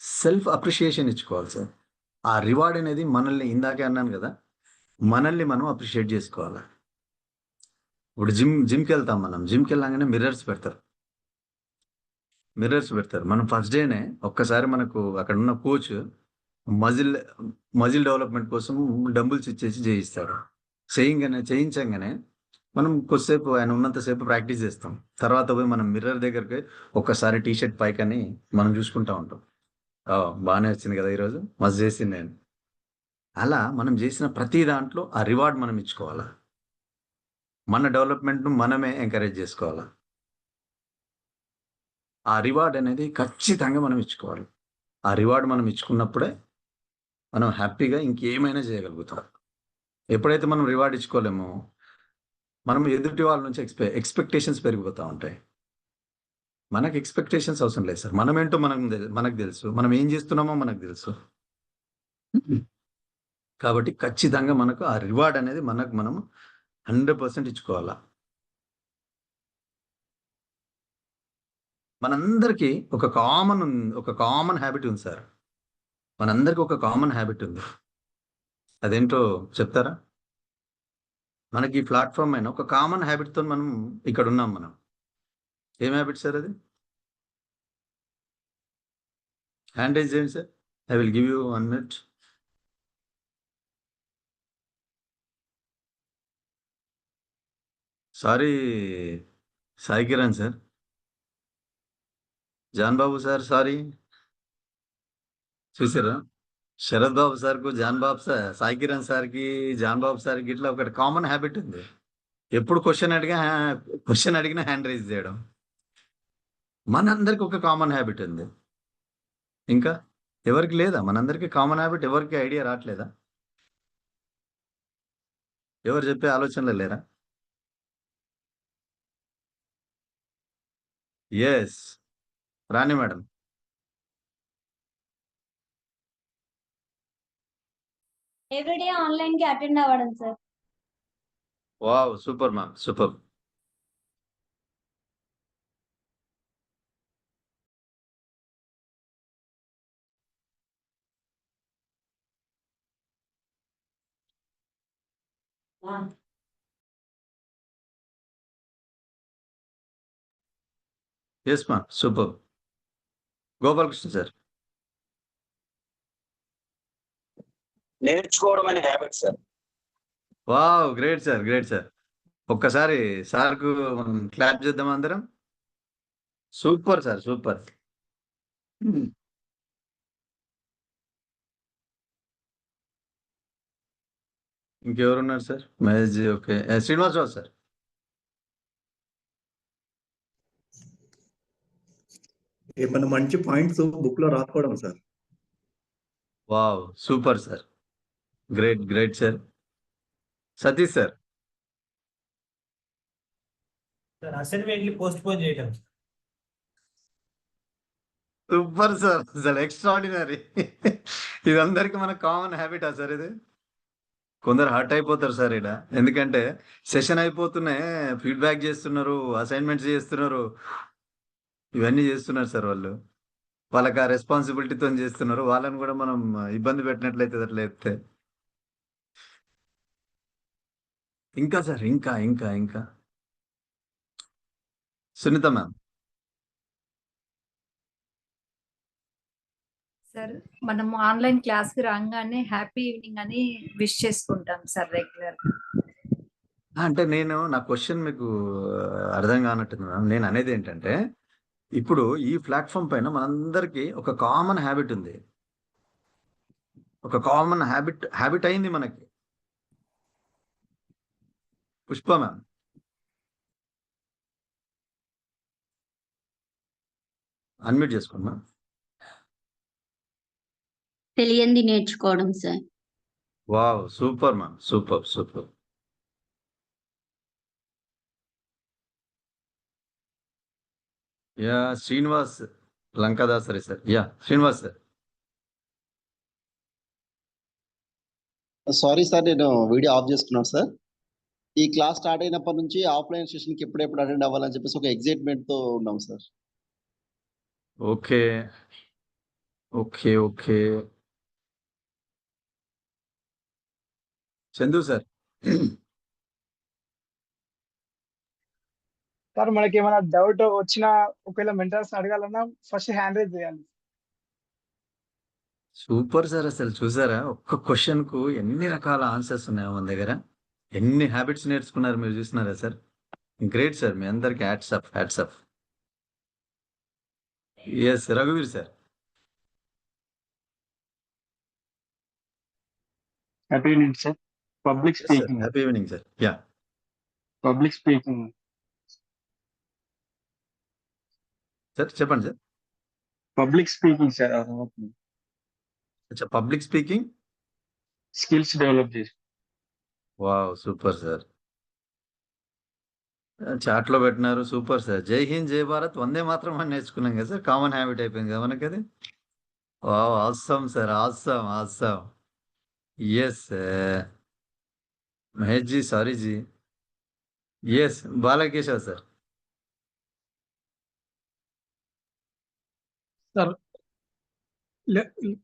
సెల్ఫ్ అప్రిషియేషన్ ఇచ్చుకోవాలి సార్. ఆ రివార్డ్ అనేది మనల్ని, ఇందాకే అన్నాను కదా, మనల్ని మనం అప్రిషియేట్ చేసుకోవాలి. ఇప్పుడు జిమ్కి వెళ్తాం, మనం జిమ్కి వెళ్ళగానే మిర్రర్స్ పెడతారు. మనం ఫస్ట్ డేనే ఒక్కసారి మనకు అక్కడ ఉన్న కోచ్ మజిల్ డెవలప్మెంట్ కోసం డంబుల్స్ ఇచ్చేసి చేయిస్తాడు. చేయించగానే మనం కొద్దిసేపు ఆయన ఉన్నంతసేపు ప్రాక్టీస్ చేస్తాం. తర్వాత పోయి మనం మిర్రర్ దగ్గరికి ఒక్కసారి టీషర్ట్ పైకని మనం చూసుకుంటా ఉంటాం. బాగానే వచ్చింది కదా ఈరోజు, మస్తు చేసింది నేను. అలా మనం చేసిన ప్రతి దాంట్లో ఆ రివార్డ్ మనం ఇచ్చుకోవాలా. మన డెవలప్మెంట్ను మనమే ఎంకరేజ్ చేసుకోవాలా. ఆ రివార్డ్ అనేది ఖచ్చితంగా మనం ఇచ్చుకోవాలి. ఆ రివార్డ్ మనం ఇచ్చుకున్నప్పుడే మనం హ్యాపీగా ఇంకేమైనా చేయగలుగుతాం. ఎప్పుడైతే మనం రివార్డ్ ఇచ్చుకోలేమో మనం ఎదుటి వాళ్ళ నుంచి ఎక్స్పెక్టేషన్స్ పెరిగిపోతూ ఉంటాయి. మనకు ఎక్స్పెక్టేషన్స్ అవసరం లేదు సార్. మనమేంటో మనకు తెలుసు, మనం ఏం చేస్తున్నామో మనకు తెలుసు. కాబట్టి ఖచ్చితంగా మనకు ఆ రివార్డ్ అనేది మనకు మనం 100% ఇచ్చుకోవాలా. మనందరికీ ఒక కామన్ హ్యాబిట్ ఉంది సార్. మనందరికీ ఒక కామన్ హ్యాబిట్ ఉంది. అదేంటో చెప్తారా? మనకి ప్లాట్ఫామ్ అయినా ఒక కామన్ హ్యాబిట్తో మనం ఇక్కడ ఉన్నాం. మనం ఏం హ్యాబిట్ సార్ అది? హ్యాండ్ రైజ్ చేయండి sir. I will give you 1 minute. Sorry Sai Kiran sir, John Babu sir, sorry. చూసారా, శరత్ బాబు సార్కు, జాన్ బాబు సార్, సాయి కిరణ్ సార్కి, జాన్ బాబు సార్కి ఇట్లా ఒకటి కామన్ హ్యాబిట్ ఉంది. ఎప్పుడు క్వశ్చన్ అడిగినా హ్యాండ్ రైజ్ చేయడం. మనందరికి ఒక కామన్ హ్యాబిట్ ఉంది. ఇంకా ఎవరికి లేదా? మనందరికి కామన్ హ్యాబిట్ ఎవరికి ఐడియా రావట్లేదా? ఎవరు చెప్పే ఆలోచనలు లేరా? Yes, Rani madam. Everyday online కి అటెండ్ అవ్వడం sir. Wow, super ma'am, super. Yes ma'am, super. Gopalakrishna sir. నేర్చుకోవడం అనే habit sir. Wow, great sir, great sir. ఒక్కసారి సార్కు మనం క్లాప్ చేద్దాం అందరం. Super sir, super. ఇంకెవరున్నారు sir? Mahesh ji, okay. Srinivasarao sir. ఏమన్నా మంచి పాయింట్స్ బుక్ లో రాసుకోవడం sir. Wow, super sir. Great, great sir. Satish sir. అసైన్మెంట్లు పోస్ట్ పోన్ చేయడం. సూపర్ సార్, అసలు ఎక్స్ట్రాడినరీ. ఇది అందరికి మన కామన్ హ్యాబిటా సార్ ఇది? కొందరు హర్ట్ అయిపోతారు సార్ ఇక్కడ, ఎందుకంటే సెషన్ అయిపోతున్నాయి, ఫీడ్బ్యాక్ చేస్తున్నారు, అసైన్మెంట్స్ చేస్తున్నారు, ఇవన్నీ చేస్తున్నారు సార్ వాళ్ళు. వాళ్ళకి ఆ రెస్పాన్సిబిలిటీతో చేస్తున్నారు, వాళ్ళని కూడా మనం ఇబ్బంది పెట్టినట్లయితే అట్లా చెప్తే. ఇంకా సార్, ఇంకా ఇంకా ఇంకా సునీత మ్యామ్. సార్ మనము ఆన్లైన్ క్లాస్ కి రాగానే హ్యాపీ ఈవినింగ్ అని విష్ చేసుకుంటాం సార్ రెగ్యులర్. అంటే నా క్వశ్చన్ మీకు అర్థం కానట్టుంది మ్యామ్. నేను అనేది ఏంటంటే, ఇప్పుడు ఈ ప్లాట్ఫామ్ పైన మనందరికీ ఒక కామన్ హ్యాబిట్ ఉంది, ఒక కామన్ హ్యాబిట్ అయింది మనకి. పుష్ప మ్యామ్. అన్మ్యూట్ చేసుకోండి మ్యామ్. తెలియంది నేర్చుకోవడం sir. Wow, super ma'am, super super. Yeah, Srinivas Lankadasari sir. Yeah, Srinivas sir. Sorry sir, నేను వీడియో ఆఫ్ చేసుకున్నాను సార్. ఈ క్లాస్ స్టార్ట్ అయినప్పటి నుంచి ఆఫ్లైన్ సెషన్కి ఎప్పుడెప్పుడు అటెండ్ అవ్వాలని చెప్పేసి ఒక ఎగ్జైట్మెంట్ తో ఉన్నాం sir. Okay okay okay. Chandu sir. Sir మనకి ఏమైనా డౌట్ వచ్చినా ఒకవేళ మెంటర్స్ అడగాలన్నా ఫస్ట్ హ్యాండ్ రైజ్ చేయాలి. సూపర్ సార్, అసలు చూసారా ఒక్క క్వశ్చన్ కు ఎన్ని రకాల ఆన్సర్స్ ఉన్నాయో మన దగ్గర, ఎన్ని హ్యాబిట్స్ నేర్చుకున్నారు మీరు, చూస్తున్నారా సార్? గ్రేట్ సార్, మీ అందరికి hats off, hats off. Yes, రఘువీర్ sir. Happy evening sir. Public speaking. Happy evening sir. Yeah, public speaking sir చెప్పండి sir. Public speaking sir. Public speaking skills develop చేసి. Wow, super sir. చాట్ లో పెట్టినారు, super sir. జై హింద్, జై భారత్, వందే మాత్రం అని నేర్చుకున్నాం కదా సార్, కామన్ హ్యాబిట్ అయిపోయింది కదా మనకి అది. Wow, awesome sir, awesome awesome. Yes Mahesh ji, sorry జీ. Yes Balakeshav sir. Sir,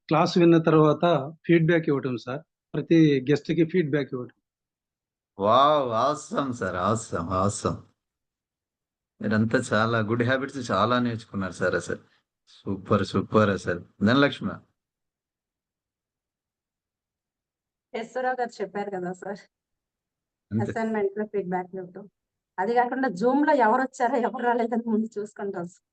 class విన్న తర్వాత ఫీడ్బ్యాక్ ఇవ్వటం సార్, ప్రతి గెస్ట్ కి ఫీడ్బ్యాక్ ఇవ్వటం. Wow, awesome sir, awesome awesome. మీరంతా చాలా గుడ్ హ్యాబిట్స్ చాలా నేర్చుకున్నారు సార్ అసలు. సూపర్ సూపర్ అసలు. ధనలక్ష్మి. ఎస్వరావు గారు చెప్పారు కదా సార్, అంతే. అసైన్మెంట్ లో ఫీడ్బ్యాక్ ఇవ్వటం. అది కాకుండా జూమ్ లో ఎవరు వచ్చారో ఎవరు రాలేదని ముందు చూసుకుంటాం సార్.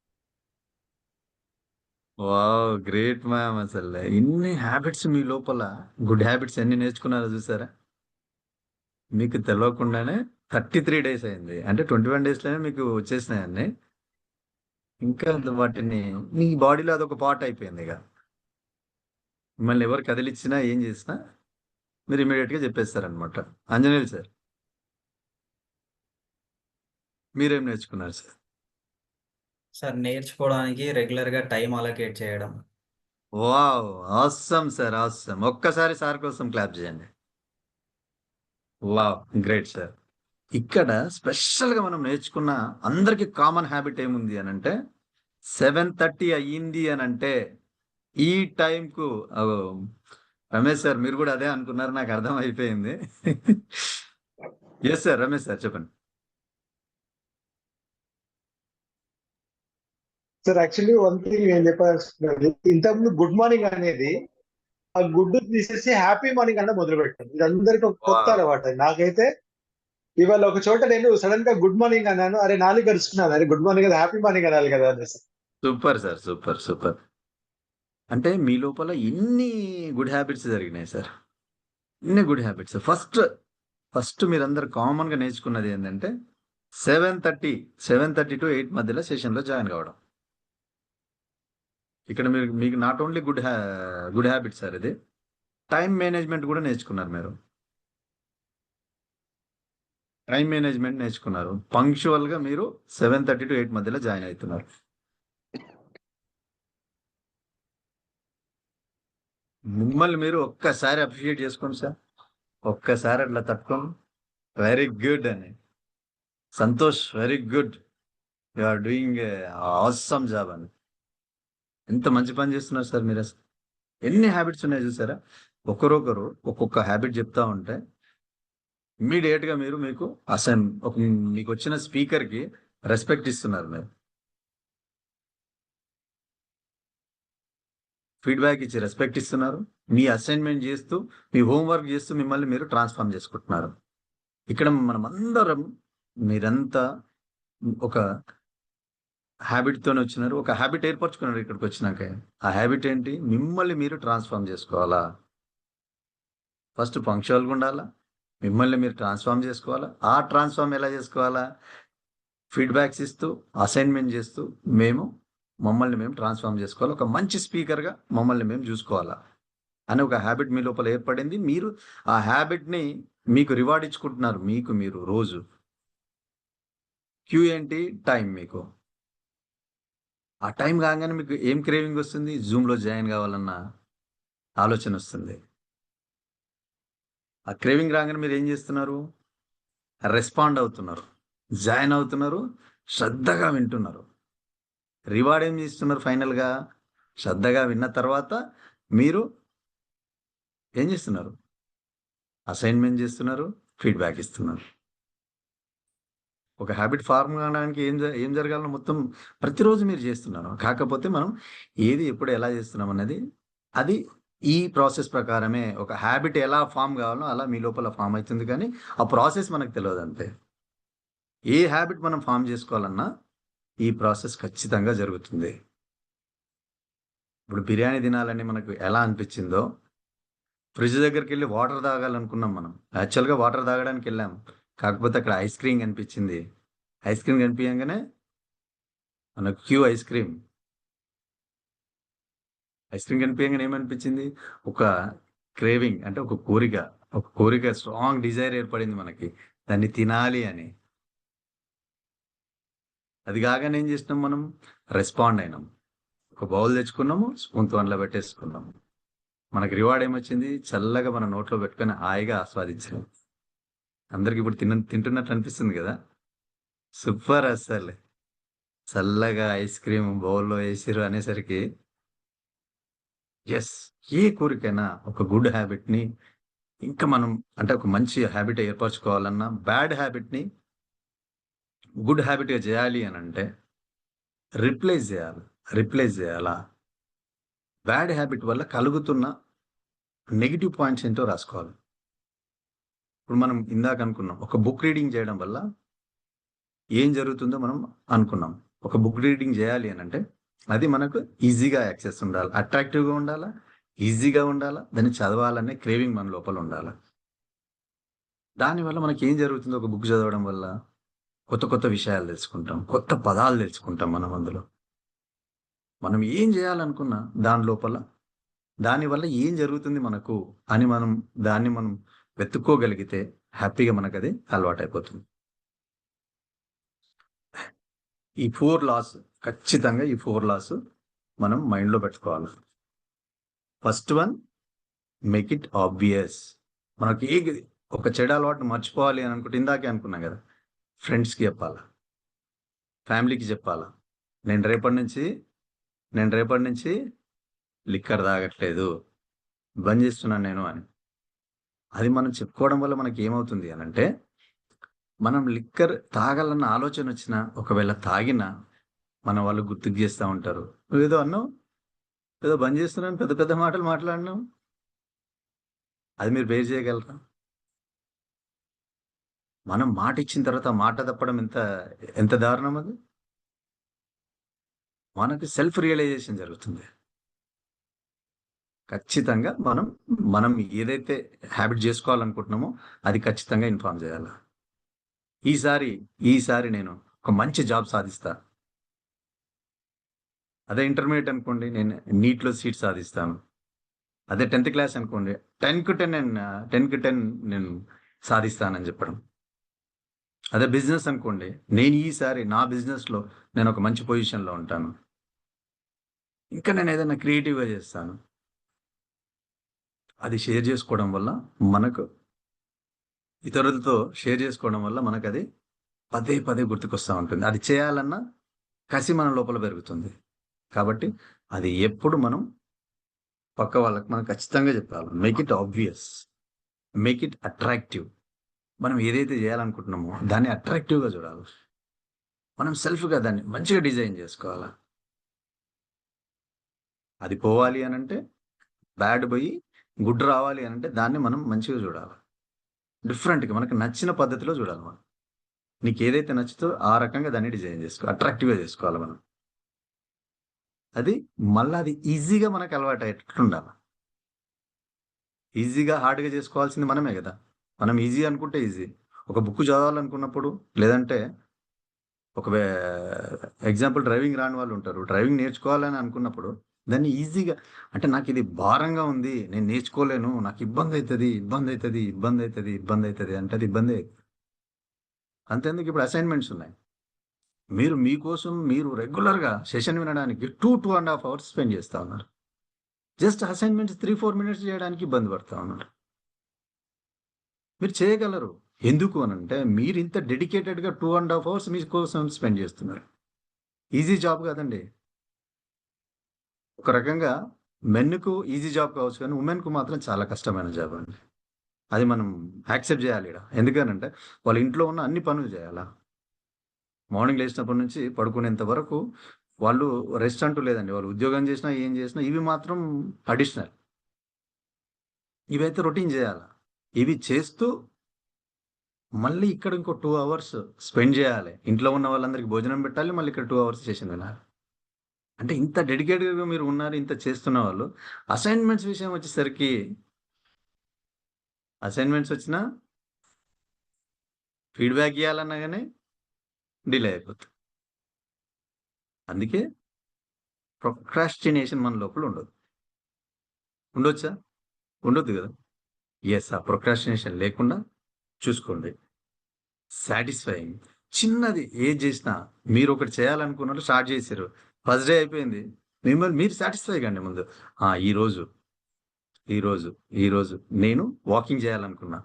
Wow, great ma'am. అసలు ఇన్ని హ్యాబిట్స్ మీ లోపల, గుడ్ హ్యాబిట్స్ ఎన్ని నేర్చుకున్నారో చూసారా? మీకు తెలియకుండానే 33 days అయింది, అంటే 21 days లోనే మీకు వచ్చేసినాయి అన్ని. ఇంకా వాటిని మీ బాడీలో అదొక పార్ట్ అయిపోయింది ఇక. మిమ్మల్ని ఎవరు కదిలిచ్చినా ఏం చేసినా మీరు ఇమీడియట్ గా చెప్పేస్తారనమాట. ఆంజనేయులు సార్, మీరేం నేర్చుకున్నారు సార్? సార్ నేర్చుకోవడానికి రెగ్యులర్ గా టైం అలొకేట్ చేయడం. Wow, awesome sir, awesome. ఒక్కసారి సార్ కోసం క్లాప్ చేయండి. Wow, great sir. ఇక్కడ స్పెషల్ గా మనం నేర్చుకున్న అందరికి కామన్ హ్యాబిట్ ఏముంది అని అంటే, 7:30 అయ్యింది అని అంటే ఈ టైంకు రమేష్ సార్, మీరు కూడా అదే అనుకున్నారు, నాకు అర్థం అయిపోయింది. ఎస్ సార్, రమేష్ సార్ చెప్పండి. సార్ యాక్చువల్లీ వన్ థింగ్ నేను చెప్పాల్సింది, ఇంతకుముందు గుడ్ మార్నింగ్ అనేది ఆ గుడ్ తీసేసి హ్యాపీ మార్నింగ్ అన్న మొదలు పెట్టాను. ఇది అందరికి ఒక కొత్త అలవాటు. నాకైతే ఇవాళ ఒక చోట నేను సడన్ గా గుడ్ మార్నింగ్ అన్నాను, అరే నాలుగు గడుచుకున్నాను, అరే గుడ్ మార్నింగ్ కదా, హ్యాపీ మార్నింగ్ అనాలి కదా అనేసి. Super sir, super super. అంటే మీ లోపల ఎన్ని గుడ్ హ్యాబిట్స్ జరిగినాయి సార్, ఇన్ని గుడ్ హ్యాబిట్స్. ఫస్ట్ మీరందరు కామన్గా నేర్చుకున్నది ఏంటంటే 7:30 to 8 మధ్యలో సెషన్లో జాయిన్ కావడం. ఇక్కడ మీకు not only good habit sir, ఇది టైం మేనేజ్మెంట్ కూడా నేర్చుకున్నారు. మీరు టైం మేనేజ్మెంట్ నేర్చుకున్నారు. పంక్చువల్గా మీరు 7:30 to 8 మధ్యలో జాయిన్ అవుతున్నారు. మిమ్మల్ని మీరు ఒక్కసారి అప్రిషియేట్ చేసుకోండి సార్, ఒక్కసారి అట్లా తట్టుకోండి. వెరీ గుడ్ అని, Santosh very good, you are doing awesome job అని. ఎంత మంచి పని చేస్తున్నారు సార్ మీరు. అసలు ఎన్ని హ్యాబిట్స్ ఉన్నాయి చూసారా. ఒకరొకరు ఒక్కొక్క హ్యాబిట్ చెప్తా ఉంటే ఇమ్మీడియట్గా మీకు మీకు వచ్చిన స్పీకర్కి రెస్పెక్ట్ ఇస్తున్నారు. మీరు ఫీడ్బ్యాక్ ఇచ్చి రెస్పెక్ట్ ఇస్తున్నారు. మీ అసైన్మెంట్ చేస్తూ, మీ హోంవర్క్ చేస్తూ మిమ్మల్ని మీరు ట్రాన్స్ఫార్మ్ చేసుకుంటున్నారు. ఇక్కడ మనం అందరం, మీరంతా ఒక హ్యాబిట్తోనే వచ్చినారు, ఒక హ్యాబిట్ ఏర్పరచుకున్నారు. ఇక్కడికి వచ్చినాక ఆ హ్యాబిట్ ఏంటి? మిమ్మల్ని మీరు ట్రాన్స్ఫార్మ్ చేసుకోవాలా. ఫస్ట్ పంక్చువల్గా ఉండాలా, మిమ్మల్ని మీరు ట్రాన్స్ఫార్మ్ చేసుకోవాలా. ఆ ట్రాన్స్ఫార్మ్ ఎలా చేసుకోవాలా? ఫీడ్బ్యాక్స్ ఇస్తూ, అసైన్మెంట్ చేస్తూ మమ్మల్ని మేము ట్రాన్స్ఫార్మ్ చేసుకోవాలి. ఒక మంచి స్పీకర్గా మమ్మల్ని మేము చూసుకోవాలా అని ఒక హ్యాబిట్ మీ లోపల ఏర్పడింది. మీరు ఆ హ్యాబిట్ని మీకు రివార్డ్ ఇచ్చుకుంటున్నారు. మీరు రోజు క్యూ ఏంటి? టైం. మీకు ఆ టైం కాగానే మీకు ఏం క్రేవింగ్ వస్తుంది? జూమ్లో జాయిన్ కావాలన్న ఆలోచన వస్తుంది. ఆ క్రేవింగ్ రాగానే మీరు ఏం చేస్తున్నారు? రెస్పాండ్ అవుతున్నారు, జాయిన్ అవుతున్నారు, శ్రద్ధగా వింటున్నారు. రివార్డ్ ఏం చేస్తున్నారు? ఫైనల్గా శ్రద్ధగా విన్న తర్వాత మీరు ఏం చేస్తున్నారు? అసైన్మెంట్ చేస్తున్నారు, ఫీడ్బ్యాక్ ఇస్తున్నారు. ఒక హ్యాబిట్ ఫార్మ్ కావడానికి ఏం జరగాలో మొత్తం ప్రతిరోజు మీరు చేస్తున్నారు. కాకపోతే మనం ఏది ఎప్పుడు ఎలా చేస్తున్నాం అన్నది, అది ఈ ప్రాసెస్ ప్రకారమే ఒక హ్యాబిట్ ఎలా ఫామ్ కావాలో అలా మీ లోపల ఫామ్ అవుతుంది. కానీ ఆ ప్రాసెస్ మనకు తెలియదు అంతే. ఏ హ్యాబిట్ మనం ఫామ్ చేసుకోవాలన్నా ఈ ప్రాసెస్ ఖచ్చితంగా జరుగుతుంది. ఇప్పుడు బిర్యానీ తినాలని మనకు ఎలా అనిపించిందో, ఫ్రిడ్జ్ దగ్గరికి వెళ్ళి వాటర్ తాగాలనుకున్నాం. మనం యాక్చువల్గా వాటర్ తాగడానికి వెళ్ళాం, కాకపోతే అక్కడ ఐస్ క్రీమ్ కనిపించింది. ఐస్ క్రీమ్ కనిపించగానే మనకు క్యూ ఐస్ క్రీమ్ కనిపించగానే ఏమనిపించింది? ఒక క్రేవింగ్, అంటే ఒక కోరిక, స్ట్రాంగ్ డిజైర్ ఏర్పడింది మనకి, దాన్ని తినాలి అని. అది కాగానే ఏం చేసినాం? మనం రెస్పాండ్ అయినాం. ఒక బౌల్ తెచ్చుకున్నాము, స్పూన్తో అందులో పెట్టేసుకున్నాము. మనకి రివార్డ్ ఏమొచ్చింది? చల్లగా మన నోట్లో పెట్టుకొని హాయిగా ఆస్వాదించాం. అందరికి ఇప్పుడు తింటున్నట్టు అనిపిస్తుంది కదా. సూపర్. అసలు చల్లగా ఐస్ క్రీమ్ బౌల్లో వేసిరు అనేసరికి ఎస్, ఏ కోరికైనా ఒక గుడ్ హ్యాబిట్ని ఇంకా మనం, అంటే ఒక మంచి హ్యాబిట్ ఏర్పరచుకోవాలన్నా, బ్యాడ్ హ్యాబిట్ని గుడ్ హ్యాబిట్గా చేయాలి అని అంటే రిప్లేస్ చేయాలా. బ్యాడ్ హ్యాబిట్ వల్ల కలుగుతున్న నెగిటివ్ పాయింట్స్ ఏంటో రాసుకోవాలి. ఇప్పుడు మనం ఇందాక అనుకున్నాం, ఒక బుక్ రీడింగ్ చేయడం వల్ల ఏం జరుగుతుందో మనం అనుకున్నాం. ఒక బుక్ రీడింగ్ చేయాలి అని అంటే అది మనకు ఈజీగా యాక్సెస్ ఉండాలి, అట్రాక్టివ్గా ఉండాలా, ఈజీగా ఉండాలా, దాన్ని చదవాలనే క్రేవింగ్ మన లోపల ఉండాలి. దానివల్ల మనకి ఏం జరుగుతుందో, ఒక బుక్ చదవడం వల్ల కొత్త విషయాలు తెలుసుకుంటాం, కొత్త పదాలు తెలుసుకుంటాం. అందులో మనం ఏం చేయాలనుకున్నా దాని లోపల, దానివల్ల ఏం జరుగుతుంది మనకు అని దాన్ని మనం వెతుక్కోగలిగితే హ్యాపీగా మనకు అది అలవాటు అయిపోతుంది. ఈ 4 లాస్, ఖచ్చితంగా ఈ 4 లాస్ మనం మైండ్లో పెట్టుకోవాలి. First one, make it obvious. మనకి ఒక చెడు అలవాటు మర్చిపోవాలి అని అనుకుంటే, ఇందాకే అనుకున్నాం కదా, ఫ్రెండ్స్కి చెప్పాలా, ఫ్యామిలీకి చెప్పాలా, నేను రేపటి నుంచి లిక్కర్ తాగట్లేదు, బంద్ చేస్తున్నాను నేను అని. అది మనం చెప్పుకోవడం వల్ల మనకి ఏమవుతుంది అని అంటే, మనం లిక్కర్ తాగాలన్న ఆలోచన వచ్చినా, ఒకవేళ తాగినా మన వాళ్ళు గుర్తుకు చేస్తూ ఉంటారు, నువ్వేదో అన్నావు, ఏదో బంద్ చేస్తున్నాను, పెద్ద మాటలు మాట్లాడినావు. అది మీరు బేర్ చేయగలరా? మనం మాట ఇచ్చిన తర్వాత మాట తప్పడం ఎంత ఎంత దారుణం అది. మనకి సెల్ఫ్ రియలైజేషన్ జరుగుతుంది. ఖచ్చితంగా మనం ఏదైతే హ్యాబిట్ చేసుకోవాలనుకుంటున్నామో అది ఖచ్చితంగా ఇన్ఫార్మ్ చేయాలి. ఈసారి నేను ఒక మంచి జాబ్ సాధిస్తా. అదే ఇంటర్మీడియట్ అనుకోండి, నేను నీట్లో సీట్ సాధిస్తాను. అదే 10th క్లాస్ అనుకోండి, 10కు 10 నేను సాధిస్తానని చెప్పడం. అదే బిజినెస్ అనుకోండి, నేను ఈసారి నా బిజినెస్లో నేను ఒక మంచి పొజిషన్లో ఉంటాను. ఇంకా నేను ఏదైనా క్రియేటివ్గా చేస్తాను. అది షేర్ చేసుకోవడం వల్ల మనకు ఇతరులతో షేర్ చేసుకోవడం వల్ల మనకు అది పదే పదే గుర్తుకొస్తూ ఉంటుంది. అది చేయాలన్న కసి మన లోపల పెరుగుతుంది. కాబట్టి అది ఎప్పుడు మనం పక్క వాళ్ళకి మనం ఖచ్చితంగా చెప్పాలి. Make it obvious, make it attractive. మనం ఏదైతే చేయాలనుకుంటున్నామో దాన్ని అట్రాక్టివ్గా చూడాలి. మనం సెల్ఫ్గా దాన్ని మంచిగా డిజైన్ చేసుకోవాలి. అది పోవాలి అని అంటే బ్యాడ్ పోయి గుడ్ రావాలి అని అంటే దాన్ని మనం మంచిగా చూడాలి. డిఫరెంట్గా మనకు నచ్చిన పద్ధతిలో చూడాలి. మనం నీకు ఏదైతే నచ్చుతో ఆ రకంగా దాన్ని డిజైన్ అట్రాక్టివ్గా చేసుకోవాలి మనం. అది మళ్ళీ అది ఈజీగా మనకు అలవాటు అయ్యేటట్లు ఉండాలి. ఈజీగా హార్డ్గా చేసుకోవాల్సింది మనమే కదా. మనం ఈజీ అనుకుంటే ఈజీ. ఒక బుక్ చదవాలనుకున్నప్పుడు, లేదంటే ఒక ఎగ్జాంపుల్ డ్రైవింగ్ రాని వాళ్ళు ఉంటారు. డ్రైవింగ్ నేర్చుకోవాలని అనుకున్నప్పుడు దాన్ని ఈజీగా, అంటే నాకు ఇది భారంగా ఉంది, నేను నేర్చుకోలేను, నాకు ఇబ్బంది అవుతుంది అంటే అది ఇబ్బంది అవుతుంది. అంతేందుకు ఇప్పుడు అసైన్మెంట్స్ ఉన్నాయి. మీకోసం మీరు రెగ్యులర్గా సెషన్ వినడానికి 2.5 hours స్పెండ్ చేస్తూ ఉన్నారు. జస్ట్ అసైన్మెంట్స్ 3-4 minutes చేయడానికి ఇబ్బంది పడుతూ ఉన్నారు. మీరు చేయగలరు. ఎందుకు అని అంటే మీరు ఇంత డెడికేటెడ్గా 2.5 hours మీకోసం స్పెండ్ చేస్తున్నారు. ఈజీ జాబ్ కాదండి. ఒక రకంగా మెన్కు ఈజీ జాబ్ కావచ్చు, కానీ ఉమెన్కు మాత్రం చాలా కష్టమైన జాబ్ అండి. అది మనం యాక్సెప్ట్ చేయాలి ఇక్కడ. ఎందుకనంటే వాళ్ళ ఇంట్లో ఉన్న అన్ని పనులు చేయాలా. మార్నింగ్ లేచినప్పటి నుంచి పడుకునేంత వరకు వాళ్ళు రెస్ట్ అంటూ లేదండి. వాళ్ళు ఉద్యోగం చేసినా ఏం చేసినా ఇవి మాత్రం అడిషనల్. ఇవైతే రొటీన్ చేయాలి. ఇవి చేస్తూ మళ్ళీ ఇక్కడ ఇంకో 2 hours స్పెండ్ చేయాలి. ఇంట్లో ఉన్న వాళ్ళందరికీ భోజనం పెట్టాలి, మళ్ళీ ఇక్కడ 2 hours సెషన్ వినాలి. అంటే ఇంత డెడికేటెడ్గా మీరు ఉన్నారు, ఇంత చేస్తున్న వాళ్ళు. అసైన్మెంట్స్ విషయం వచ్చేసరికి అసైన్మెంట్స్ వచ్చినా ఫీడ్బ్యాక్ ఇవ్వాలన్నా కానీ డిలే అయిపోతుంది. అందుకే ప్రొక్రాస్టినేషన్ మన లోపల ఉండొచ్చా? ఉండొద్దు కదా. ఆ ప్రొక్రాస్టినేషన్ లేకుండా చూసుకోండి. సాటిస్ఫైయింగ్ చిన్నది ఏది చేసినా మీరు ఒకటి చేయాలనుకున్నారు, స్టార్ట్ చేశారు, ఫస్ట్ డే అయిపోయింది, మిమ్మల్ని మీరు సాటిస్ఫై కండి ముందు. ఈరోజు నేను వాకింగ్ చేయాలనుకున్నా,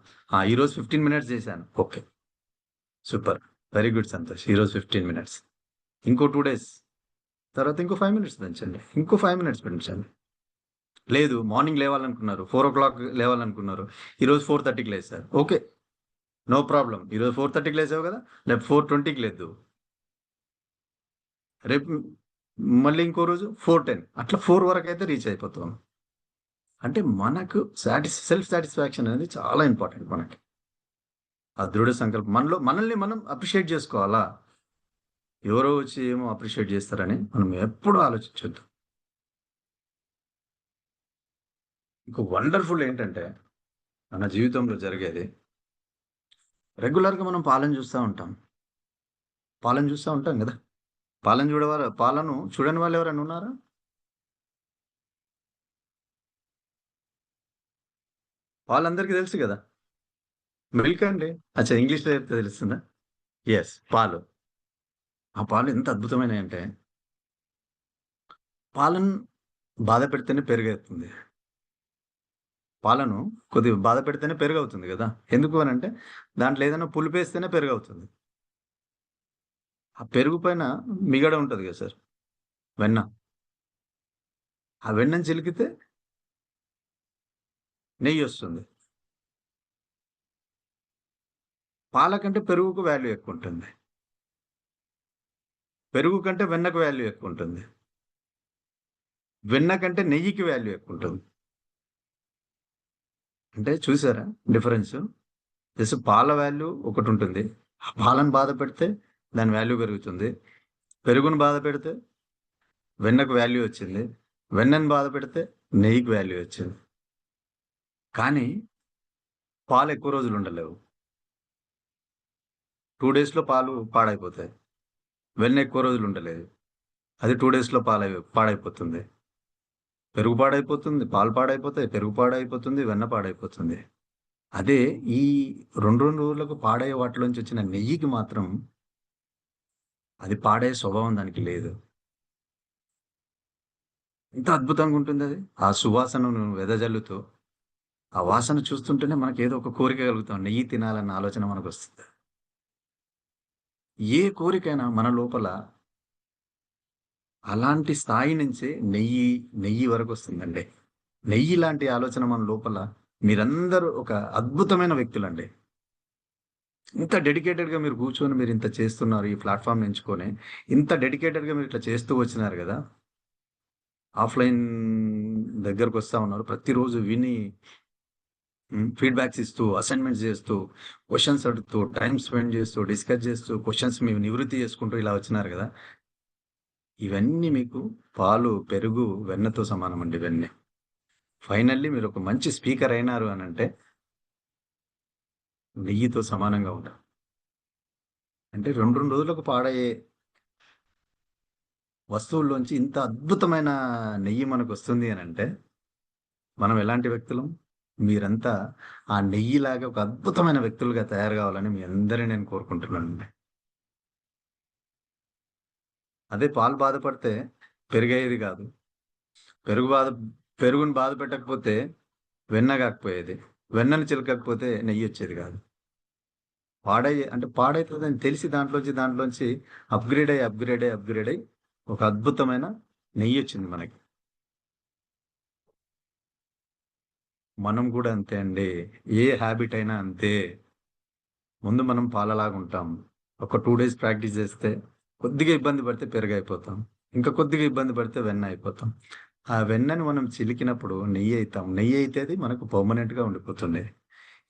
ఈరోజు 15 minutes చేశాను, okay super, very good Santosh, ఈరోజు 15 minutes. ఇంకో 2 days తర్వాత ఇంకో 5 minutes పెంచండి, ఇంకో 5 minutes పెంచండి. లేదు మార్నింగ్ లేవాలనుకున్నారు, 4 o'clock లేవాలనుకున్నారు, ఈరోజు 4:30కి లేస్తారు, ఓకే నో ప్రాబ్లం. ఈరోజు 4:30కి లేసావు కదా, రేపు 4:20కి లేదు, రేపు మళ్ళీ ఇంకో రోజు 4:10, అట్లా 4 వరకు అయితే రీచ్ అయిపోతాం. అంటే మనకు సెల్ఫ్ సాటిస్ఫాక్షన్ అనేది చాలా ఇంపార్టెంట్. మనకి ఆ దృఢ సంకల్పం మనల్ని మనం అప్రిషియేట్ చేసుకోవాలా. ఎవరో వచ్చి ఏమో అప్రిషియేట్ చేస్తారని మనం ఎప్పుడూ ఆలోచించొద్దు. ఇంకో వండర్ఫుల్ ఏంటంటే మన జీవితంలో జరిగేది, రెగ్యులర్గా మనం పాలన చూస్తూ ఉంటాం కదా. పాలను చూడని వాళ్ళు ఎవరైనా ఉన్నారా? వాళ్ళందరికీ తెలుసు కదా, మిల్క్ అండి. అచ్చా, ఇంగ్లీష్లో చెప్తే తెలుస్తుందా? పాలు. ఆ పాలు ఎంత అద్భుతమైనవి అంటే, పాలను బాధ పెడితేనే పెరుగవుతుంది. పాలను కొద్దిగా బాధ పెడితేనే పెరుగు అవుతుంది కదా. ఎందుకు అని అంటే దాంట్లో ఏదైనా పులిపేస్తేనే పెరుగు అవుతుంది. ఆ పెరుగు పైన మిగడ ఉంటుంది కదా సార్, వెన్న. ఆ వెన్నను చిలికితే నెయ్యి వస్తుంది. పాల కంటే పెరుగుకు వాల్యూ ఎక్కువ ఉంటుంది, పెరుగు కంటే వెన్నకు వాల్యూ ఎక్కువ ఉంటుంది, వెన్న కంటే నెయ్యికి వాల్యూ ఎక్కువ ఉంటుంది. అంటే చూసారా డిఫరెన్స్? జస్ట్ పాల వాల్యూ ఒకటి ఉంటుంది. ఆ పాలను బాధ పెడితే దాని వాల్యూ పెరుగుతుంది. పెరుగును బాధ పెడితే వెన్నకు వాల్యూ వచ్చింది. వెన్నను బాధ పెడితే నెయ్యికి వాల్యూ వచ్చింది. కానీ పాలు ఎక్కువ రోజులు ఉండలేవు. 2 డేస్‌లో పాలు పాడైపోతాయి. వెన్న ఎక్కువ రోజులు ఉండలేదు. అది 2 డేస్‌లో పాడైపోతుంది. పెరుగు పాడైపోతుంది, పాలు పాడైపోతాయి, పెరుగు పాడైపోతుంది, వెన్న పాడైపోతుంది. అదే ఈ 2 రోజులకు పాడయ్యే వాటిలోంచి వచ్చిన నెయ్యికి మాత్రం అది పాడయ్యే స్వభావం దానికి లేదు. ఎంత అద్భుతంగా ఉంటుంది అది. ఆ సువాసనను వెదజల్లుతూ, ఆ వాసన చూస్తుంటేనే మనకేదో ఒక కోరిక కలుగుతాం. నెయ్యి తినాలన్న ఆలోచన మనకొస్తుంది. ఏ కోరికైనా మన లోపల అలాంటి స్థాయి నుంచే నెయ్యి వరకు వస్తుందండి. నెయ్యి లాంటి ఆలోచన మన లోపల మీరందరూ ఒక అద్భుతమైన వ్యక్తులండి. ఇంత డెడికేటెడ్‌గా మీరు కూర్చొని మీరు ఇంత చేస్తున్నారు. ఈ ప్లాట్‌ఫార్మ్ ఎంచుకొని ఇంత డెడికేటెడ్‌గా మీరు ఇట్లా చేస్తూ వచ్చినారు గదా! ఆఫ్‌లైన్ దగ్గరకొస్తా ఉన్నారు. ప్రతిరోజు విని ఫీడ్‌బ్యాక్స్ ఇస్తూ, అసైన్‌మెంట్స్ చేస్తూ, క్వెషన్స్ అడుగుతూ, టైమ్ స్పెండ్ చేస్తూ, డిస్కస్ చేస్తూ, క్వెషన్స్ మీ నివృత్తి చేసుకుంటూ ఇలా వచ్చినారు గదా! ఇవన్నీ మీకు పాలు, పెరుగు, వెన్నతో సమానమండి ఇవన్నీ. ఫైనల్లీ మీరు ఒక మంచి స్పీకర్ అయినారు అనంటే నెయ్యితో సమానంగా ఉంటారు. అంటే 2 రోజులకు పాడయ్యే వస్తువుల్లోంచి ఇంత అద్భుతమైన నెయ్యి మనకొస్తుంది అనంటే మనం ఎలాంటి వ్యక్తులం? మీరంతా ఆ నెయ్యిలాగా ఒక అద్భుతమైన వ్యక్తులుగా తయారు కావాలని మీ అందరిని నేను కోరుకుంటున్నానండి. అదే పాలు బాధపడితే పెరుగయ్యేది కాదు. పెరుగుని బాధ పెట్టకపోతే వెన్న కాకపోయేది. వెన్నను చిలకకపోతే నెయ్యి వచ్చేది కాదు. పాడైతుందని తెలిసి దాంట్లోంచి అప్‌గ్రేడ్ అయ్యి ఒక అద్భుతమైన నెయ్యి వచ్చింది మనకి. మనం కూడా అంతే అండి. ఏ హ్యాబిట్ అయినా అంతే. ముందు మనం పాలలాగా ఉంటాం. ఒక 2 డేస్ ప్రాక్టీస్ చేస్తే కొద్దిగా ఇబ్బంది పడితే పెరుగయిపోతాం. ఇంకా కొద్దిగా ఇబ్బంది పడితే వెన్న అయిపోతాం. ఆ వెన్నని మనం చిలికినప్పుడు నెయ్యి అయితాం. నెయ్యి అయితే అది మనకు పర్మనెంట్‌గా ఉండిపోతుంది.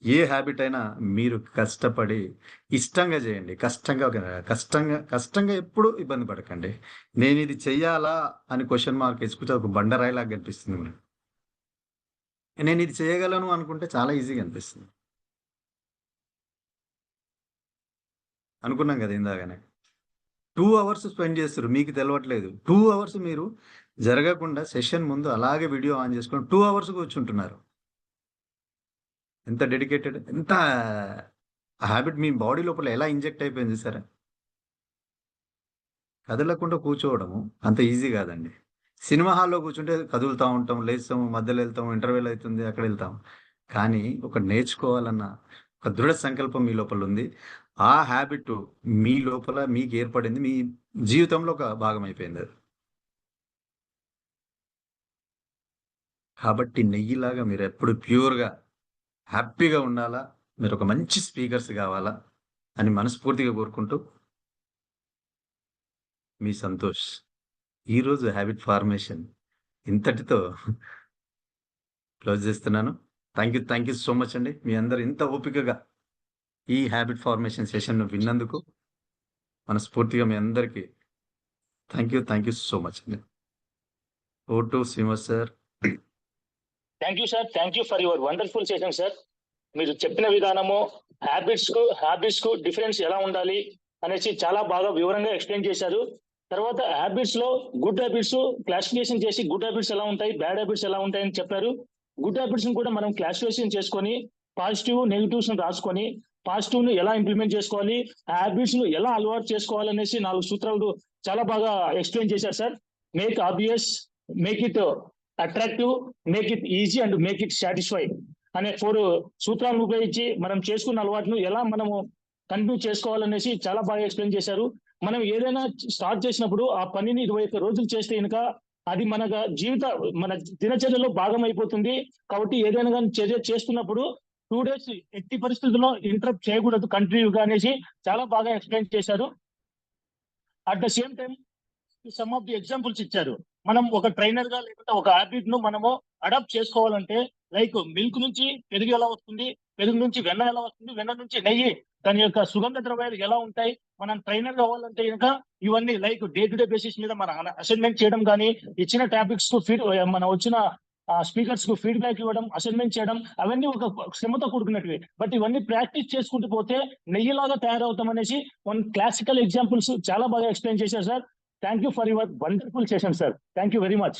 ఏ హ్యాబిట్ అయినా మీరు కష్టపడి ఇష్టంగా చేయండి. కష్టంగా ఎప్పుడు ఇబ్బంది పడకండి. నేనిది చెయ్యాలా అని క్వెషన్ మార్క్ ఏసుకుంటే ఒక బండరాయిలాగా కనిపిస్తుంది మనకు. నేనిది చేయగలను అనుకుంటే చాలా ఈజీగా అనిపిస్తుంది. అనుకున్నాం కదా ఇందాకనే. 2 అవర్స్ స్పెండ్ చేస్తుర్రు. మీకు తెలవట్లేదు. 2 అవర్స్ మీరు జరగకుండా సెషన్ ముందు అలాగే వీడియో ఆన్ చేసుకొని 2 అవర్స్ కూర్చుంటున్నారు. ఎంత డెడికేటెడ్, ఎంత హ్యాబిట్ మీ బాడీ లోపల ఎలా ఇంజెక్ట్ అయిపోయింది చూసారా? కదలకుండా కూర్చోవడము అంత ఈజీ కాదండి. సినిమా హాల్‌లో కూర్చుంటే కదులుతా ఉంటాం, లేస్తాం, మధ్యలో వెళ్తాం, ఇంటర్వెల్ అయితుంది, అక్కడ వెళ్తాం. కానీ ఒకటి నేర్చుకోవాలన్న ఒక దృఢ సంకల్పం మీ లోపల ఉంది. ఆ హ్యాబిట్ మీ లోపల మీకు ఏర్పడింది. మీ జీవితంలో ఒక భాగం అయిపోయింది అది. కాబట్టి నెయ్యిలాగా మీరు ఎప్పుడు ప్యూర్‌గా, హ్యాపీగా ఉండాలా, మీరు ఒక మంచి స్పీకర్స్ కావాలా అని మనస్ఫూర్తిగా కోరుకుంటూ మీ సంతోష్. ఈరోజు హ్యాబిట్ ఫార్మేషన్ ఇంతటితో క్లోజ్ చేస్తున్నాను. థ్యాంక్ యూ సో మచ్ అండి. మీ అందరూ ఇంత ఓపికగా ఈ హ్యాబిట్ ఫార్మేషన్ సెషన్‌ను విన్నందుకు మనస్ఫూర్తిగా మీ అందరికీ థ్యాంక్ యూ సో మచ్ అండి. Over to Srinivas sir. Thank you sir. Thank you for your wonderful session sir. మీరు చెప్పిన విధానము హ్యాబిట్స్ కు డిఫరెన్స్ ఎలా ఉండాలి అనేసి చాలా బాగా వివరంగా ఎక్స్ప్లెయిన్ చేశారు. తర్వాత హ్యాబిట్స్ లో గుడ్ హ్యాబిట్స్ క్లాసిఫికేషన్ చేసి గుడ్ హ్యాబిట్స్ ఎలా ఉంటాయి, బ్యాడ్ హ్యాబిట్స్ ఎలా ఉంటాయని చెప్పారు. గుడ్ హ్యాబిట్స్ కూడా మనం క్లాసిఫికేషన్ చేసుకొని పాజిటివ్ నెగిటివ్స్ రాసుకొని పాజిటివ్ ను ఎలా ఇంప్లిమెంట్ చేసుకోవాలి, హ్యాబిట్స్ ను ఎలా అలవాటు చేసుకోవాలనేసి 4 సూత్రాలు చాలా బాగా ఎక్స్ప్లెయిన్ చేశారు sir. Make obvious, make it attractive, make it easy and make it satisfied అనే 4 సూత్రాలను ఉపయోగించి మనం చేసుకున్న అలవాటును ఎలా మనము కంటిన్యూ చేసుకోవాలనేసి చాలా బాగా ఎక్స్ప్లెయిన్ చేశారు. మనం ఏదైనా స్టార్ట్ చేసినప్పుడు ఆ పనిని 21 రోజులు చేస్తే కనుక అది మన దినచర్యలో భాగం అయిపోతుంది. కాబట్టి ఏదైనా కానీ చర్య చేస్తున్నప్పుడు 2 డేస్ ఎట్టి పరిస్థితుల్లో ఇంటరప్ట్ చేయకూడదు కంటిన్యూగా అనేసి చాలా బాగా ఎక్స్ప్లెయిన్ చేశారు. At the same time some of the examples ఇచ్చారు. మనం ఒక ట్రైనర్ గా లేకపోతే ఒక హ్యాబిట్ ను మనము అడాప్ట్ చేసుకోవాలంటే లైక్ మిల్క్ నుంచి పెరుగు ఎలా వస్తుంది, పెరుగు నుంచి వెన్న ఎలా వస్తుంది, వెన్న నుంచి నెయ్యి, దాని యొక్క సుగంధ ద్రవ్యాలు ఎలా ఉంటాయి. మనం ట్రైనర్ కావాలంటే కనుక ఇవన్నీ like day to day basis మీద మన అసైన్మెంట్ చేయడం కానీ, ఇచ్చిన టాపిక్స్ కు మన వచ్చిన స్పీకర్స్ కు ఫీడ్బ్యాక్ ఇవ్వడం, అసైన్మెంట్ చేయడం, అవన్నీ ఒక శ్రమతో కూడుకున్నట్టువి. బట్ ఇవన్నీ ప్రాక్టీస్ చేసుకుంటూ పోతే నెయ్యిలాగా తయారవుతాం అనేసి క్లాసికల్ ఎగ్జాంపుల్స్ చాలా బాగా ఎక్స్ప్లెయిన్ చేశారు sir. Thank you for your wonderful session sir. Thank you very much.